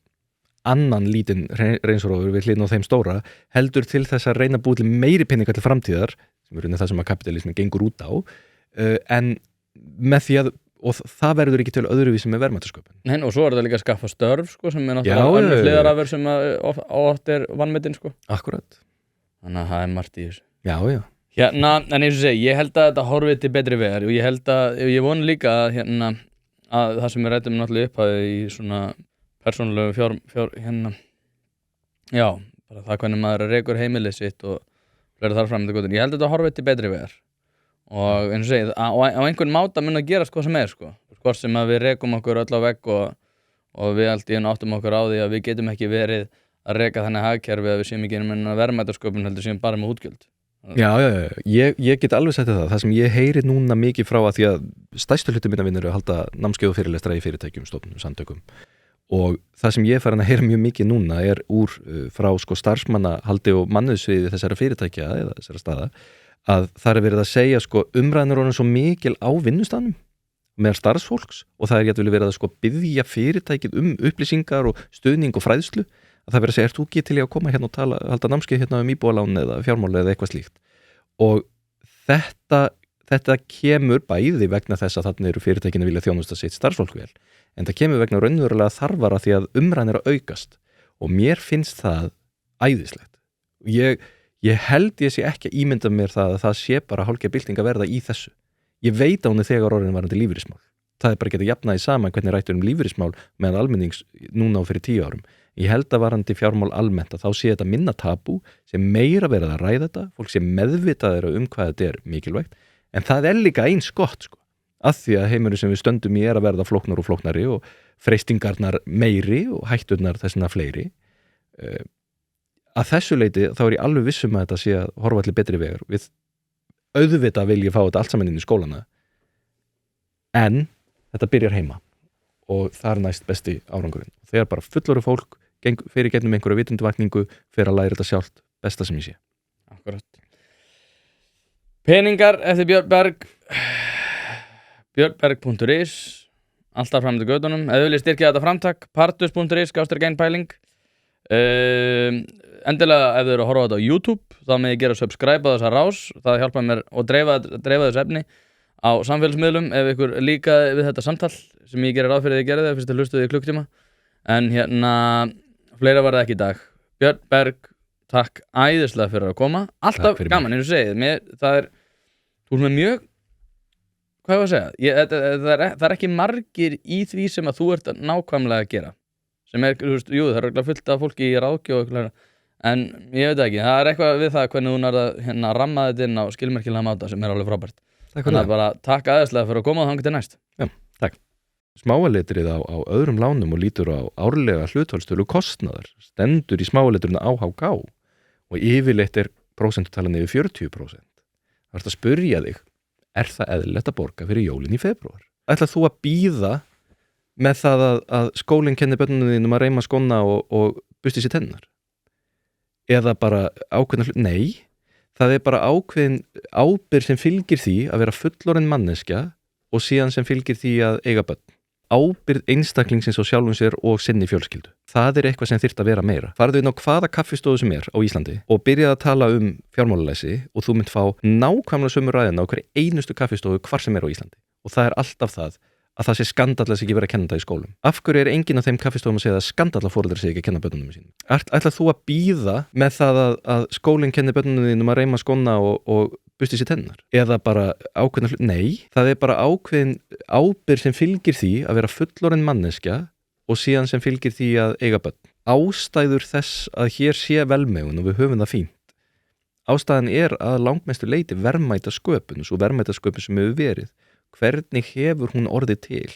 annan lítinn reynsróður við hliðina á þeim stóra heldur til þess að reyna að búa til meiri peninga til framtíðar sem er það sem að kapitalismin gengur út á en með því að og það verður ekki til öðruvísi með verðmætasköpun. Nei, og svo er það líka að skaffa störf sko, sem er náttúrulega önnur hliðarafur sem oft er vanmetin sko. Akkurat. Þannig að það er margt í þessu. Já. En eins og segi, ég held að þetta horfið til betri vegar og ég vona líka að það sem við ræddum náttúrulega upphafið í svona persónulegu bara það hvernig maður rekur heimilið sitt og fleiri þar fram til götun. Ég held að þetta horfið til betri vegar. Og eins og segið, á einhvern máta mun að gerast hvað sem er sko. Hvort sem að við rekum okkur öll á vegg og við allt í einu áttum okkur á því að við getum ekki verið að reka þannig hagkerfi að við séum ekki einhvern verðmætasköpun heldur séum bara með útgjöld. Já, ég get alveg sagt það sem ég heyri núna mikið frá að því að stærstu hluti minna vinnur að halda námskeið og fyrirlestra í fyrirtækjum, stofnum, samtökum og það sem ég er farin að heyra mjög mikið núna er frá sko starfsmannahaldi og mannauðssviði þessara fyrirtækja eða þessara staða að það er verið að segja sko umræðan er orðin svo mikil á vinnustanum með starfsfólks og það er jafnvel verið að sko biðja fyrirtækið upplýsingar og stuðning og fræðslu að það verið að segja, ert þú ekki til í að koma hérna og halda námskeið hérna íbúðalán eða fjármála eða eitthvað slíkt og þetta kemur bæði vegna þess að þarna eru fyrirtækin að vilja þjónusta sitt starfsfólk vel en það kemur vegna raunverulega þarfara því að umræðan er að aukast og mér finnst það æðislegt ég held ég sé ekki að ímynda mér það að það sé bara hálfgerð bylting að verða í þessu. Ég veit á henni þegar orðin varandi lífeyrismál. Það er bara getið jafnaði saman hvernig rættur lífeyrismál meðan almennings núna á fyrir 10 árum. Ég held að varandi fjármál almennt að þá sé þetta minna tabú, sé meira verið að ræða þetta, fólk sé meðvitaðir hvað þetta er mikilvægt, en það er líka eins gott sko. Að því að heimurinn sem við stöndum í er að verða flóknar og flóknari og freistingarnar meiri og hætturnar þessna fleiri. Að þessu leiti þá er ég alveg vissum að þetta sé að horfa allir betri vegar við auðvitað vil ég fá þetta allt saman inn í skólana en þetta byrjar heima og það er næst besti árangurinn þegar bara fullorðið fólk fyrir gegnum einhverja vitundavakningu fyrir að læra þetta sjálft besta sem ég sé. Akkurat. Peningar eftir Björn Berg björnberg.is alltaf fram til gödunum eða viljið styrkja þetta framtak partus.is/geinpæling endilega ef þið eru að horfa á þetta á YouTube þá með ég gera subscribe á þessa rás það hjálpa mér að dreifa þessu efni á samfélagsmiðlum ef ykkur líka við þetta samtal sem ég gerir ráð fyrir því að gera það fyrst að hlustuði í klukktíma en fleira var það ekki í dag Björn Berg takk æðislega fyrir að koma. Alltaf Takk fyrir gaman, eins og segið. Þú erum með mjög, hvað ég að segja? Það er ekki margir í því sem að þú ert nákvæmlega að gera. Sem þú veist, jú, það er örugglega fullt af fólki í ráðgjöf og eitthvað, en ég veit ekki, það er eitthvað við það hvernig þú nærða ramma þetta inn á skilmerkilega máta sem alveg frábært. Þannig að bara takk æðislega fyrir að koma og þangað til næst. Já, takk. Smáaletrið á öðrum lánum og lítur á árlega hlutfallstölu kostnaðar stendur í smáaletrinu AHK og yfirleitt prósentutalan yfir 40%. Það er að spyrja þig, er það eðlilegt að borga fyrir jólin í febrúar? Ætlar þú að bíða með það að skólinn kenni börnunum þínum að reyma skóna og busti sér tennar? Eða bara ákveðna Nei, það er bara ákveðin ábyrgð sem fylgir því að vera fullorðin manneskja og síðan sem fylgir því að eiga börn. Ábyrgð einstaklingsins á sjálfum sér og sinni fjölskyldu. Það er eitthvað sem þyrft að vera meira. Farðu inn á hvaða kaffistofu sem er á Íslandi og byrjaði að tala fjármálalæsi og þú mynd fá nákvæmlega sömu ræðina á hverju einustu kaffistofu hvar sem er á Íslandi. Og það er alltaf það að það sé skandall að sé ekki verið að kenna það í skólum. Af hverju enginn af þeim kaffistofum að segja að skandall að foreldrar sé ekki að kenna börnunum sínum? Ætlar þú að bíða með það að skólinn kenni börnunum þínum að reyma skóna og busti sér tennar? Eða bara ákveðna Nei, það er bara ákveðin ábyrgð sem fylgir því að vera fullorðin manneskja og síðan sem fylgir því að eiga börn. Ástæður þess að hér sé velmegun og við höfum það fínt. Ástæðan er að langmestu leyti verðmætasköpun, svo verðmætasköpun sem hefur verið. Hvernig hefur hún orðið til?